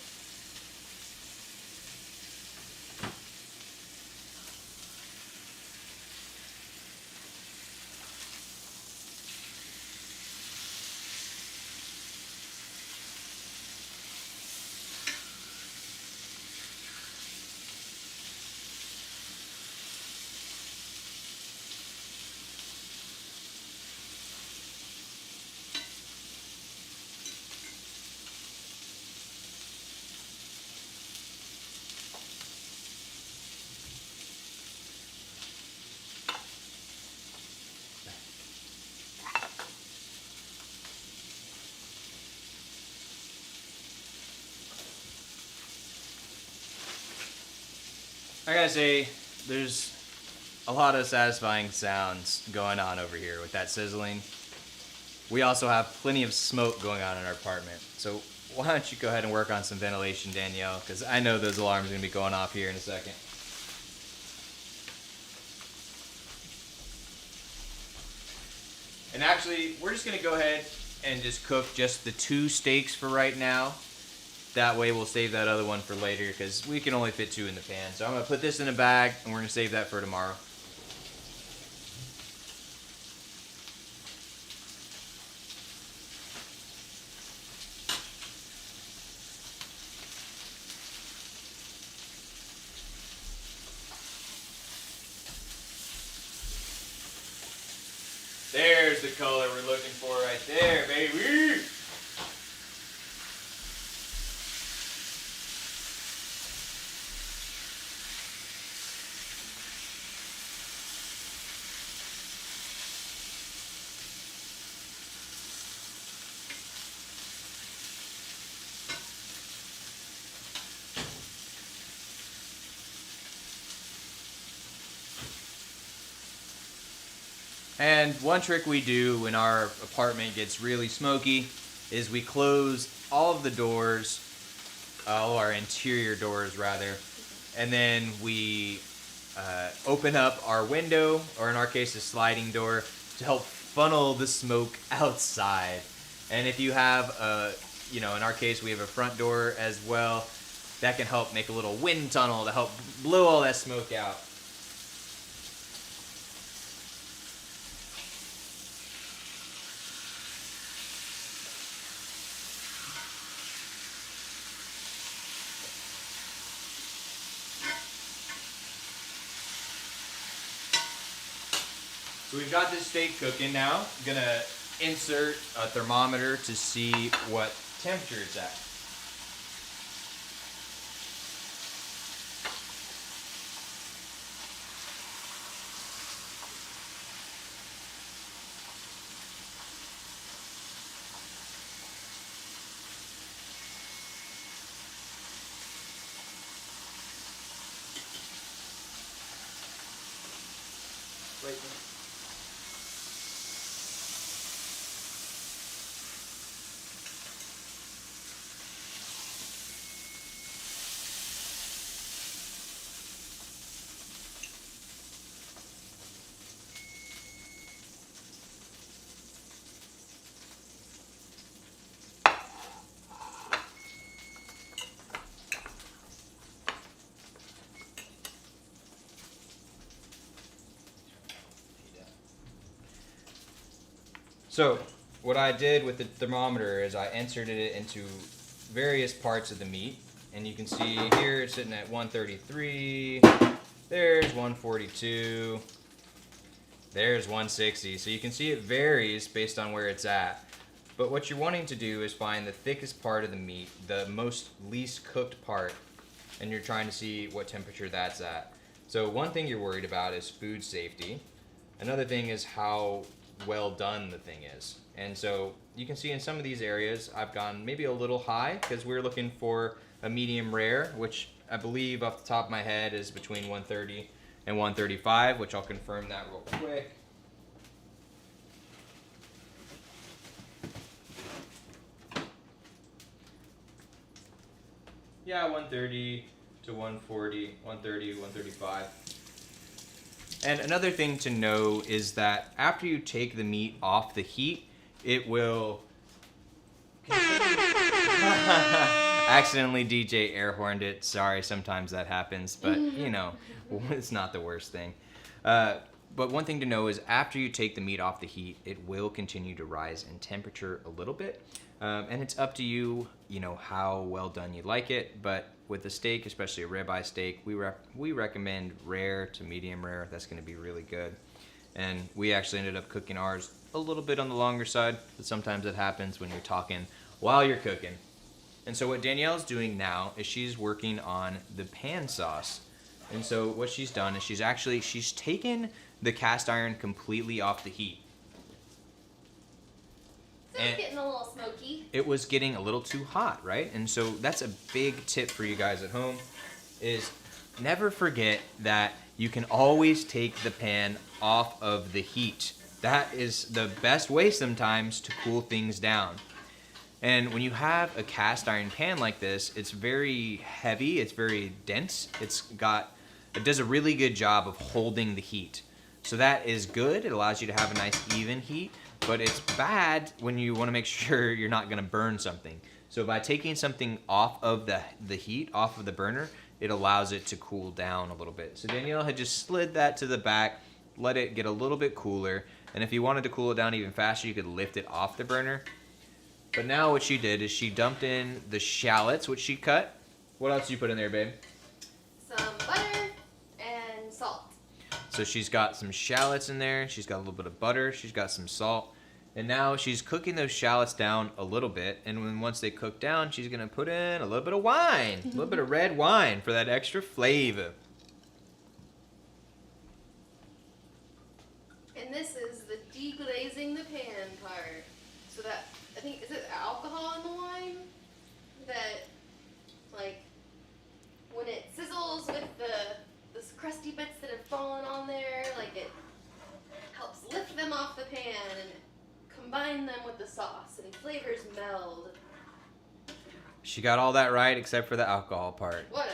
I gotta say, there's a lot of satisfying sounds going on over here with that sizzling. We also have plenty of smoke going on in our apartment. So why don't you go ahead and work on some ventilation, Danielle, because I know those alarms are gonna be going off here in a second. And actually, we're just gonna go ahead and just cook just the 2 steaks for right now. That way we'll save that other one for later, because we can only fit 2 in the pan. So I'm going to put this in a bag, and we're going to save that for tomorrow. There's the color we're looking for right there, baby! And one trick we do when our apartment gets really smoky is we close all of the doors, all our interior doors rather, and then we open up our window, or in our case a sliding door, to help funnel the smoke outside. And if you have in our case we have a front door as well, that can help make a little wind tunnel to help blow all that smoke out. So we've got this steak cooking now. I'm gonna insert a thermometer to see what temperature it's at. Wait. So what I did with the thermometer is I inserted it into various parts of the meat. And you can see here it's sitting at 133. There's 142. There's 160. So you can see it varies based on where it's at. But what you're wanting to do is find the thickest part of the meat, the most least cooked part, and you're trying to see what temperature that's at. So one thing you're worried about is food safety. Another thing is how well done the thing is. And so you can see in some of these areas I've gone maybe a little high because we're looking for a medium rare, which I believe off the top of my head is between 130 and 135, which I'll confirm that real quick. Yeah, 130 to 140, 130, 135. And another thing to know is that after you take the meat off the heat, it will accidentally DJ air horned it. Sorry, sometimes that happens, but you know, it's not the worst thing. But one thing to know is after you take the meat off the heat, it will continue to rise in temperature a little bit. And it's up to you, you know, how well done you like it. But with a steak, especially a ribeye steak, we recommend rare to medium rare. That's going to be really good. And we actually ended up cooking ours a little bit on the longer side, but sometimes it happens when you're talking while you're cooking. And so what Danielle's doing now is she's working on the pan sauce. And so what she's done is she's taken the cast iron completely off the heat. So it's getting a little smoky. It was getting a little too hot, right? And so that's a big tip for you guys at home is never forget that you can always take the pan off of the heat. That is the best way sometimes to cool things down. And when you have a cast iron pan like this, it's very heavy, it's very dense, it does a really good job of holding the heat. So that is good, it allows you to have a nice even heat, but it's bad when you want to make sure you're not going to burn something. So by taking something off of the heat, off of the burner, it allows it to cool down a little bit. So Danielle had just slid that to the back, let it get a little bit cooler, and if you wanted to cool it down even faster, you could lift it off the burner. But now what she did is she dumped in the shallots, which she cut. What else did you put in there, babe? Some butter and salt. So she's got some shallots in there. She's got a little bit of butter. She's got some salt. And now she's cooking those shallots down a little bit. And once they cook down, she's going to put in a little bit of wine. A little bit of red wine for that extra flavor. And this is the deglazing the pan part. So that, I think, is it alcohol in the wine? That, like, when it sizzles with the crusty bits that have fallen on there, like it helps lift them off the pan and combine them with the sauce and flavors meld. She got all that right except for the alcohol part. Whatever.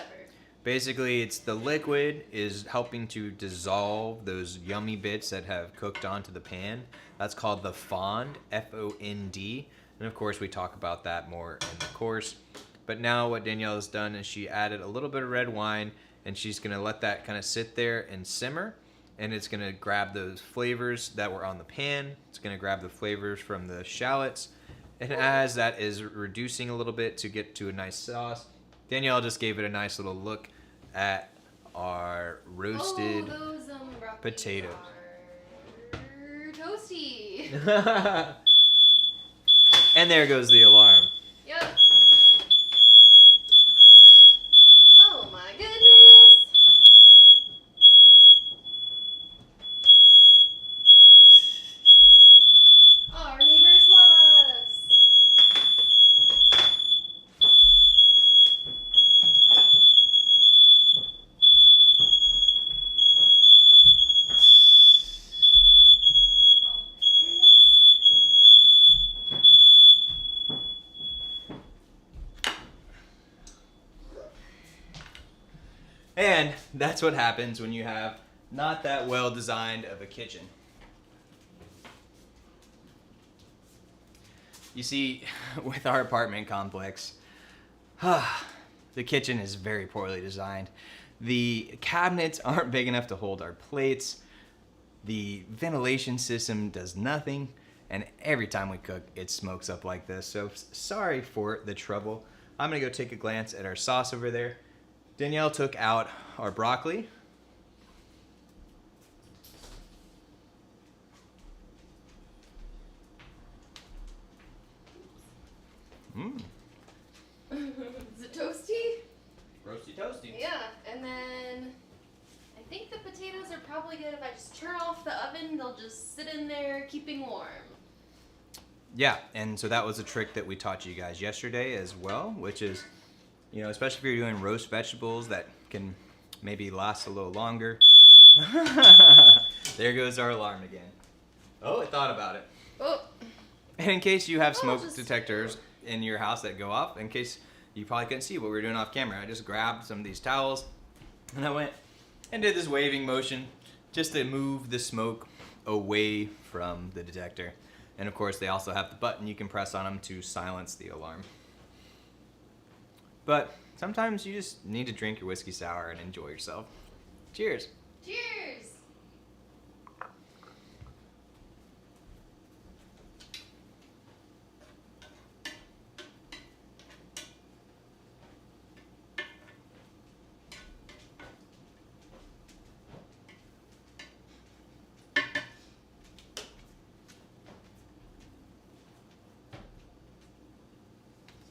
Basically, it's the liquid is helping to dissolve those yummy bits that have cooked onto the pan. That's called the fond, F-O-N-D. And of course, we talk about that more in the course. But now what Danielle has done is she added a little bit of red wine, and she's going to let that kind of sit there and simmer. And it's going to grab those flavors that were on the pan. It's going to grab the flavors from the shallots. And as that is reducing a little bit to get to a nice sauce, Danielle just gave it a nice little look at our roasted potatoes. Are toasty. And there goes the alarm. Yep. Oh my goodness. Our neighbors love us. And that's what happens when you have not that well designed of a kitchen. You see, with our apartment complex, the kitchen is very poorly designed. The cabinets aren't big enough to hold our plates. The ventilation system does nothing. and every time we cook, it smokes up like this. So sorry for the trouble. I'm gonna go take a glance at our sauce over there. Danielle took out our broccoli. Mmm. Is it toasty? Roasty toasty. Yeah, and then I think the potatoes are probably good if I just turn off the oven. They'll just sit in there keeping warm. Yeah, and so that was a trick that we taught you guys yesterday as well, which is, you know, especially if you're doing roast vegetables that can maybe last a little longer. There goes our alarm again. Oh, it thought about it. Oh. And in case you have Oh, smoke just- detectors in your house that go off, in case you probably couldn't see what we were doing off camera, I just grabbed some of these towels and I went and did this waving motion just to move the smoke away from the detector. And of course, they also have the button you can press on them to silence the alarm. But sometimes you just need to drink your whiskey sour and enjoy yourself. Cheers. Cheers!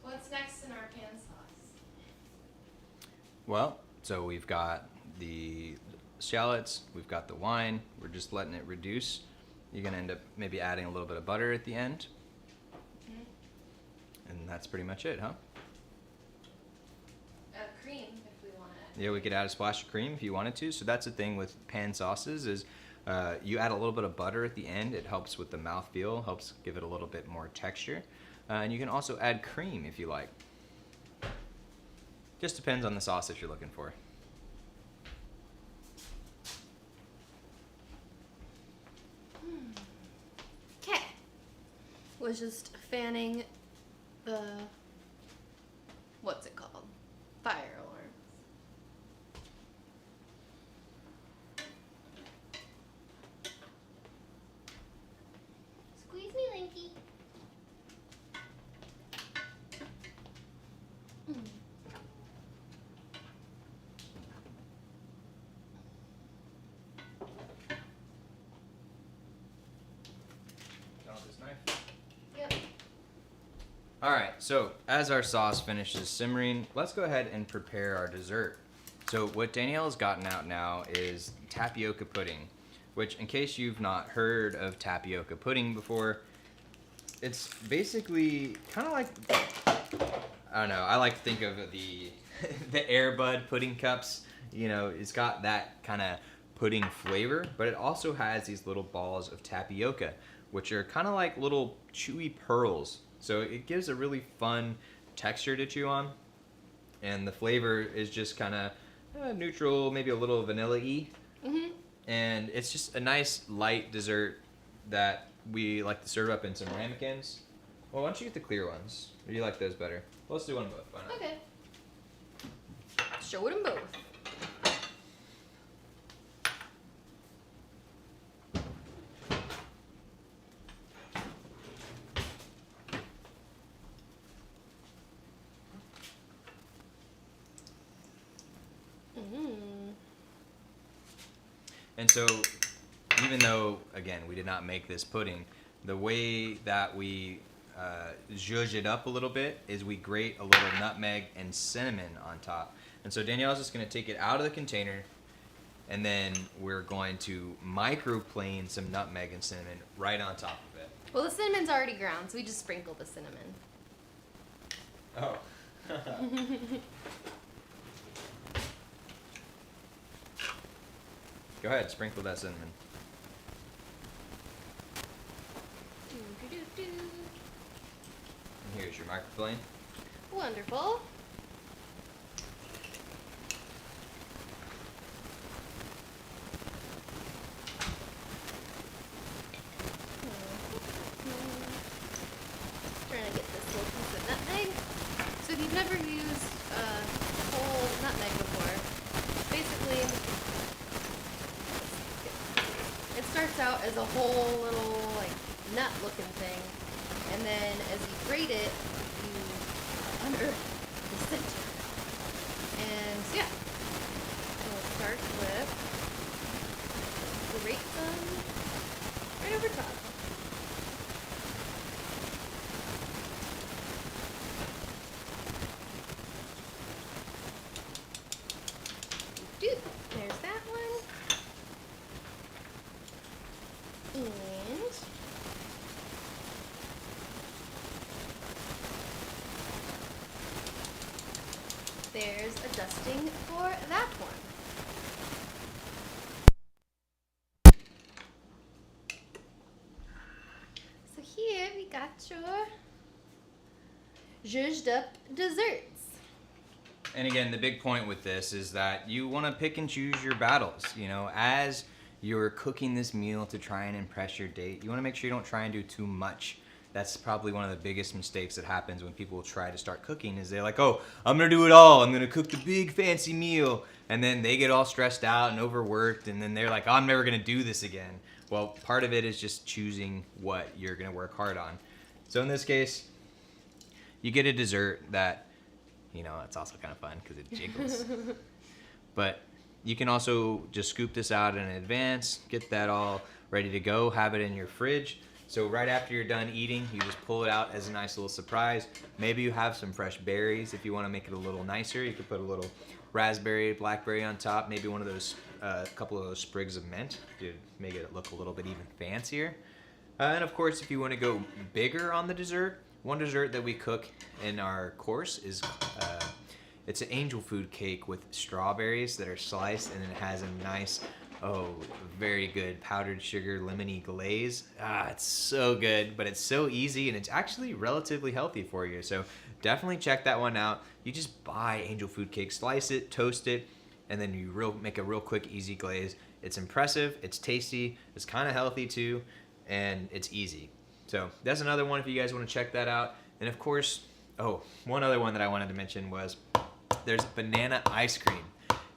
What's next in our pan sauce? Well, so we've got the shallots, we've got the wine, we're just letting it reduce. You're gonna end up maybe adding a little bit of butter at the end. And that's pretty much it, huh? Cream, if we want it. Yeah, we could add a splash of cream if you wanted to. So that's the thing with pan sauces is you add a little bit of butter at the end. It helps with the mouthfeel, helps give it a little bit more texture. And you can also add cream if you like. Just depends on the sauce that you're looking for. Okay. Was just fanning the, what's it called? Fire alarm. Squeeze me, Linky. Yep. All right, so as our sauce finishes simmering, let's go ahead and prepare our dessert. So what Danielle's gotten out now is tapioca pudding, which in case you've not heard of tapioca pudding before, it's basically kind of like, I don't know, I like to think of the the Air Bud pudding cups. You know, it's got that kind of pudding flavor, but it also has these little balls of tapioca, which are kind of like little chewy pearls. So it gives a really fun texture to chew on. And the flavor is just kind of neutral, maybe a little vanilla-y. Mm-hmm. And it's just a nice light dessert that we like to serve up in some ramekins. Well, why don't you get the clear ones? Or do you like those better? Well, let's do one of both. Why not? Okay. Show them both. And so, even though, again, we did not make this pudding, the way that we zhuzh it up a little bit is we grate a little nutmeg and cinnamon on top. And so Danielle's just going to take it out of the container, and then we're going to microplane some nutmeg and cinnamon right on top of it. Well, the cinnamon's already ground, so we just sprinkle the cinnamon. Oh. Go ahead, sprinkle that cinnamon. Doo-doo-doo-doo. And here's your microplane. Wonderful. Trying to get this little piece of nutmeg. So if you've never used whole nutmeg before, basically it starts out as a whole little like nut looking thing. And then as you grate it, you unearth the center. And so yeah, so we'll start with grate them right over top. There's that one. And there's a dusting for that one. So here we got your zhuzhed up desserts. And again, the big point with this is that you want to pick and choose your battles. You know, as you're cooking this meal to try and impress your date, you want to make sure you don't try and do too much. That's probably one of the biggest mistakes that happens when people try to start cooking is they're like, oh, I'm going to do it all. I'm going to cook the big fancy meal. And then they get all stressed out and overworked. And then they're like, oh, I'm never going to do this again. Well, part of it is just choosing what you're going to work hard on. So in this case, you get a dessert that, you know, it's also kind of fun because it jiggles. But you can also just scoop this out in advance, get that all ready to go, have it in your fridge. So right after you're done eating, you just pull it out as a nice little surprise. Maybe you have some fresh berries. If you want to make it a little nicer, you could put a little raspberry, blackberry on top, maybe one of those, a couple of those sprigs of mint to make it look a little bit even fancier. And of course, if you want to go bigger on the dessert, one dessert that we cook in our course is it's an angel food cake with strawberries that are sliced, and it has a nice, very good powdered sugar lemony glaze. It's so good, but it's so easy, and it's actually relatively healthy for you. So definitely check that one out. You just buy angel food cake, slice it, toast it, and then you make a real quick, easy glaze. It's impressive, it's tasty, it's kind of healthy too, and it's easy. So that's another one if you guys want to check that out. And of course, one other one that I wanted to mention was there's banana ice cream.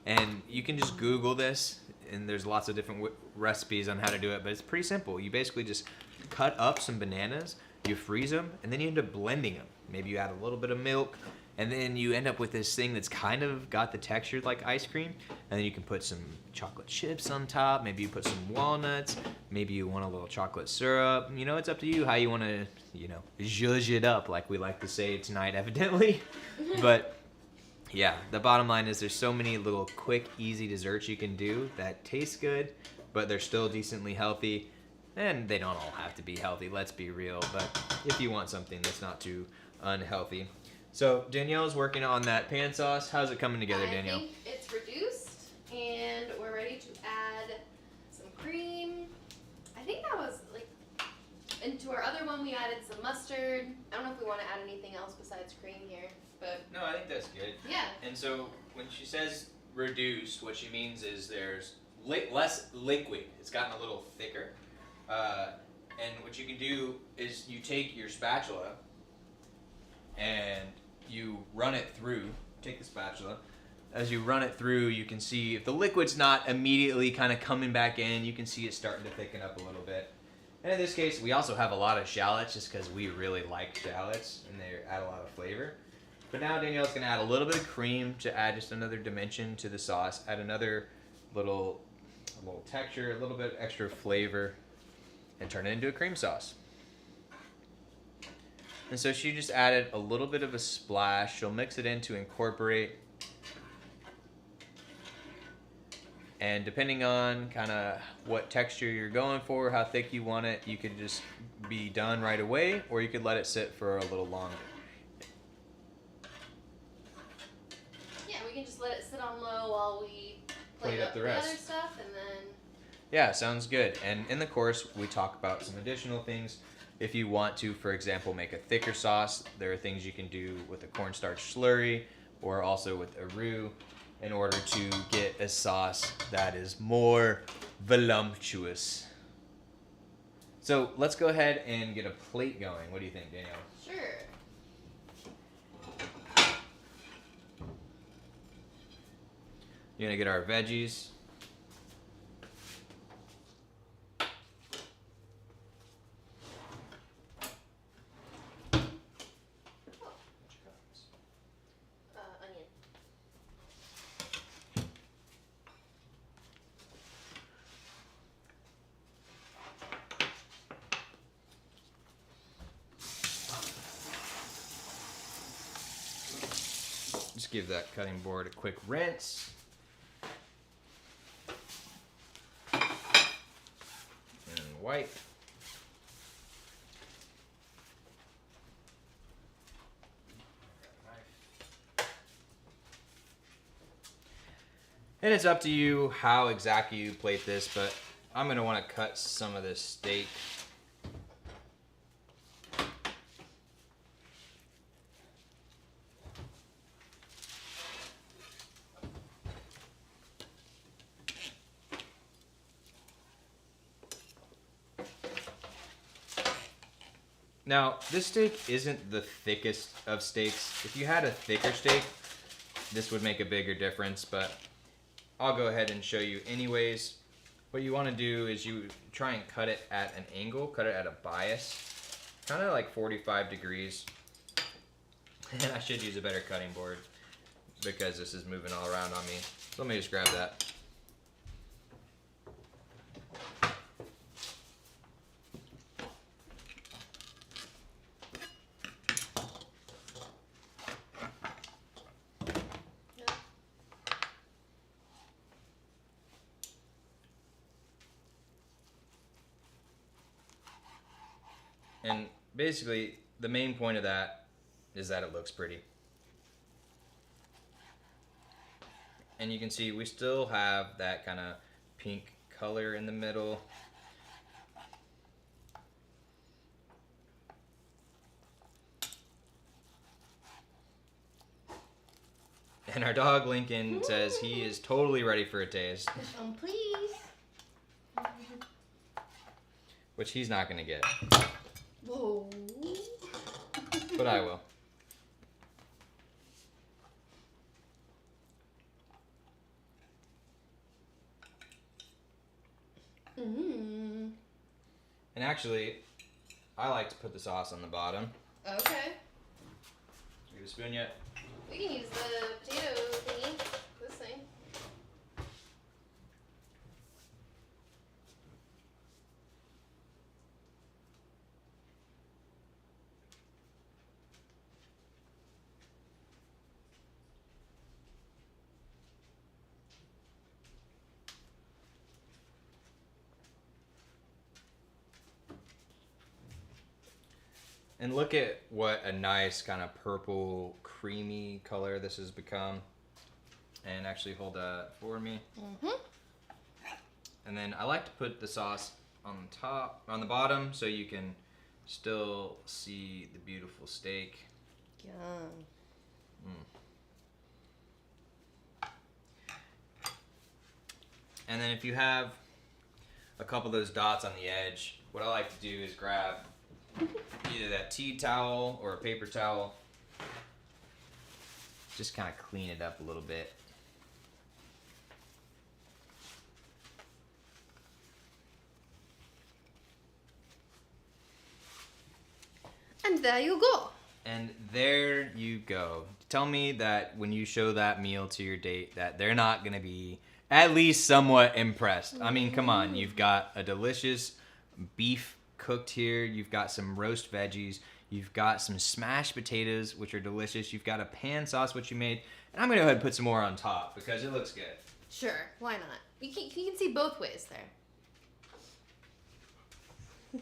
And you can just Google this, and there's lots of different recipes on how to do it, but it's pretty simple. You basically just cut up some bananas, you freeze them, and then you end up blending them. Maybe you add a little bit of milk, and then you end up with this thing that's kind of got the texture like ice cream. And then you can put some chocolate chips on top. Maybe you put some walnuts. Maybe you want a little chocolate syrup. You know, it's up to you how you want to, zhuzh it up, like we like to say tonight, evidently. But yeah, the bottom line is there's so many little quick, easy desserts you can do that taste good, but they're still decently healthy. And they don't all have to be healthy, let's be real. But if you want something that's not too unhealthy. So Danielle's working on that pan sauce. How's it coming together, Danielle? I think it's reduced, and we're ready to add some cream. I think that was into our other one we added some mustard. I don't know if we want to add anything else besides cream here, but No, I think that's good. yeah. And so when she says reduced, what she means is there's less liquid. It's gotten a little thicker. And what you can do is you take your spatula and you run it through. Take the spatula. As you run it through, you can see if the liquid's not immediately kind of coming back in, you can see it starting to thicken up a little bit. And in this case, we also have a lot of shallots just because we really like shallots and they add a lot of flavor. But now Danielle's going to add a little bit of cream to add just another dimension to the sauce, add another little texture, a little bit extra flavor, and turn it into a cream sauce. And so she just added a little bit of a splash. She'll mix it in to incorporate. And depending on kind of what texture you're going for, how thick you want it, you could just be done right away, or you could let it sit for a little longer. Yeah, we can just let it sit on low while we plate up the rest. other stuff, and then... Yeah, sounds good. And in the course, we talk about some additional things. If you want to, for example, make a thicker sauce, there are things you can do with a cornstarch slurry or also with a roux in order to get a sauce that is more voluptuous. So let's go ahead and get a plate going. What do you think, Danielle? Sure. You're gonna get our veggies. give that cutting board a quick rinse. And wipe. And it's up to you how exactly you plate this, but I'm going to want to cut some of this steak. Now, this steak isn't the thickest of steaks. If you had a thicker steak, this would make a bigger difference, but I'll go ahead and show you anyways. What you want to do is you try and cut it at an angle, cut it at a bias, kind of like 45 degrees. And I should use a better cutting board because this is moving all around on me. So let me just grab that. And basically, the main point of that is that it looks pretty. And you can see we still have that kind of pink color in the middle. And our dog Lincoln says he is totally ready for a taste. Please. Which he's not going to get. Whoa. But I will. Mm. And actually, I like to put the sauce on the bottom. Okay. Do you have a spoon yet? We can use the potato thingy. This thing. And look at what a nice kind of purple, creamy color this has become. And actually hold that for me. Mm-hmm. And then I like to put the sauce on the top, on the bottom, so you can still see the beautiful steak. Yum. And then if you have a couple of those dots on the edge, what I like to do is grab either that tea towel or a paper towel. Just kind of clean it up a little bit. And there you go. And there you go. Tell me that when you show that meal to your date that they're not going to be at least somewhat impressed. I mean, come on. You've got a delicious beef cooked here. You've got some roast veggies. You've got some smashed potatoes, which are delicious. You've got a pan sauce, which you made. And I'm going to go ahead and put some more on top because it looks good. Sure, why not? You can see both ways there.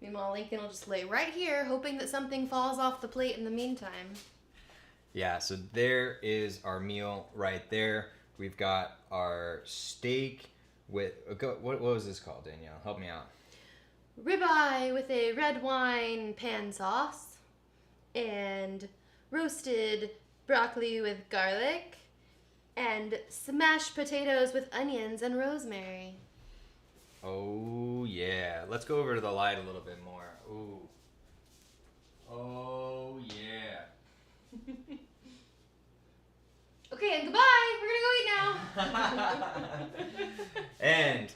Meanwhile, Lincoln will just lay right here, hoping that something falls off the plate in the meantime. Yeah, so there is our meal right there. We've got our steak with, what was this called, Danielle? Help me out. Ribeye with a red wine pan sauce, and roasted broccoli with garlic, and smashed potatoes with onions and rosemary. Oh, yeah. Let's go over to the light a little bit more. Ooh. Oh, yeah. Okay, and goodbye. We're gonna go eat now. And,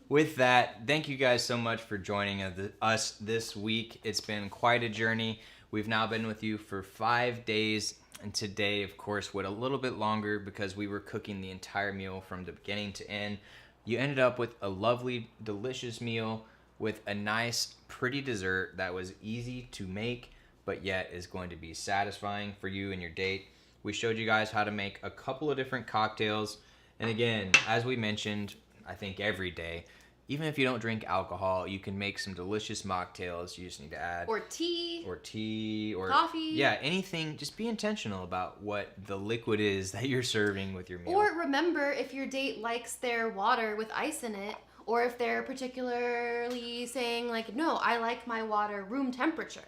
with that, thank you guys so much for joining us this week. It's been quite a journey. We've now been with you for 5 days. And today, of course, went a little bit longer because we were cooking the entire meal from the beginning to end. You ended up with a lovely, delicious meal with a nice, pretty dessert that was easy to make, but yet is going to be satisfying for you and your date. We showed you guys how to make a couple of different cocktails. And again, as we mentioned, I think every day, even if you don't drink alcohol, you can make some delicious mocktails. You just need to add... Or tea. Or coffee. Yeah, anything. Just be intentional about what the liquid is that you're serving with your meal. Or remember, if your date likes their water with ice in it, or if they're particularly saying, like, no, I like my water room temperature.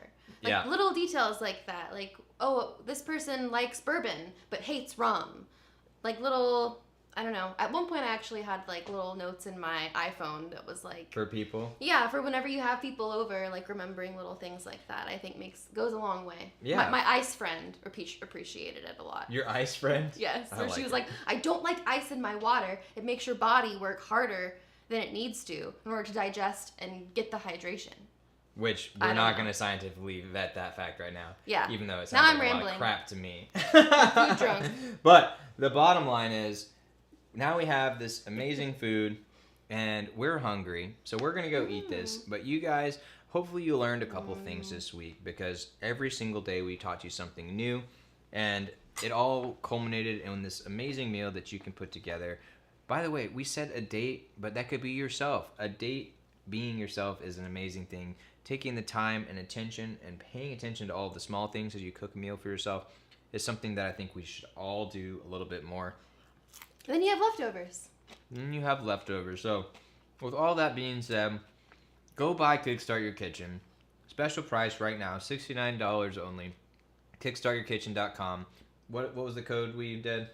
Like, little details like that. Like, oh, this person likes bourbon, but hates rum. Like, little... I don't know. At one point, I actually had like little notes in my iPhone that was like for people. Yeah, for whenever you have people over, like remembering little things like that. I think goes a long way. Yeah. My ice friend appreciated it a lot. Your ice friend? Yes. So she was like, I don't like ice in my water. It makes your body work harder than it needs to in order to digest and get the hydration. Which we're not going to scientifically vet that fact right now. Yeah. Even though it sounds like a lot of crap to me. Food drunk. But the bottom line is, now we have this amazing food, and we're hungry, so we're going to go eat this. But you guys, hopefully you learned a couple things this week, because every single day we taught you something new, and it all culminated in this amazing meal that you can put together. By the way, we said a date, but that could be yourself. A date being yourself is an amazing thing. Taking the time and attention and paying attention to all of the small things as you cook a meal for yourself is something that I think we should all do a little bit more. Then you have leftovers. So, with all that being said, go buy Kickstart Your Kitchen. Special price right now, $69 only. Kickstartyourkitchen.com. What was the code we did?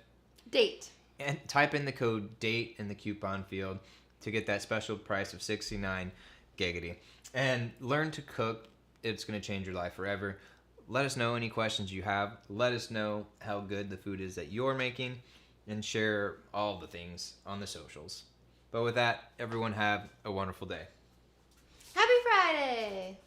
Date. And type in the code DATE in the coupon field to get that special price of $69 giggity. And learn to cook. It's going to change your life forever. Let us know any questions you have. Let us know how good the food is that you're making. And share all the things on the socials. But with that, everyone have a wonderful day. Happy Friday!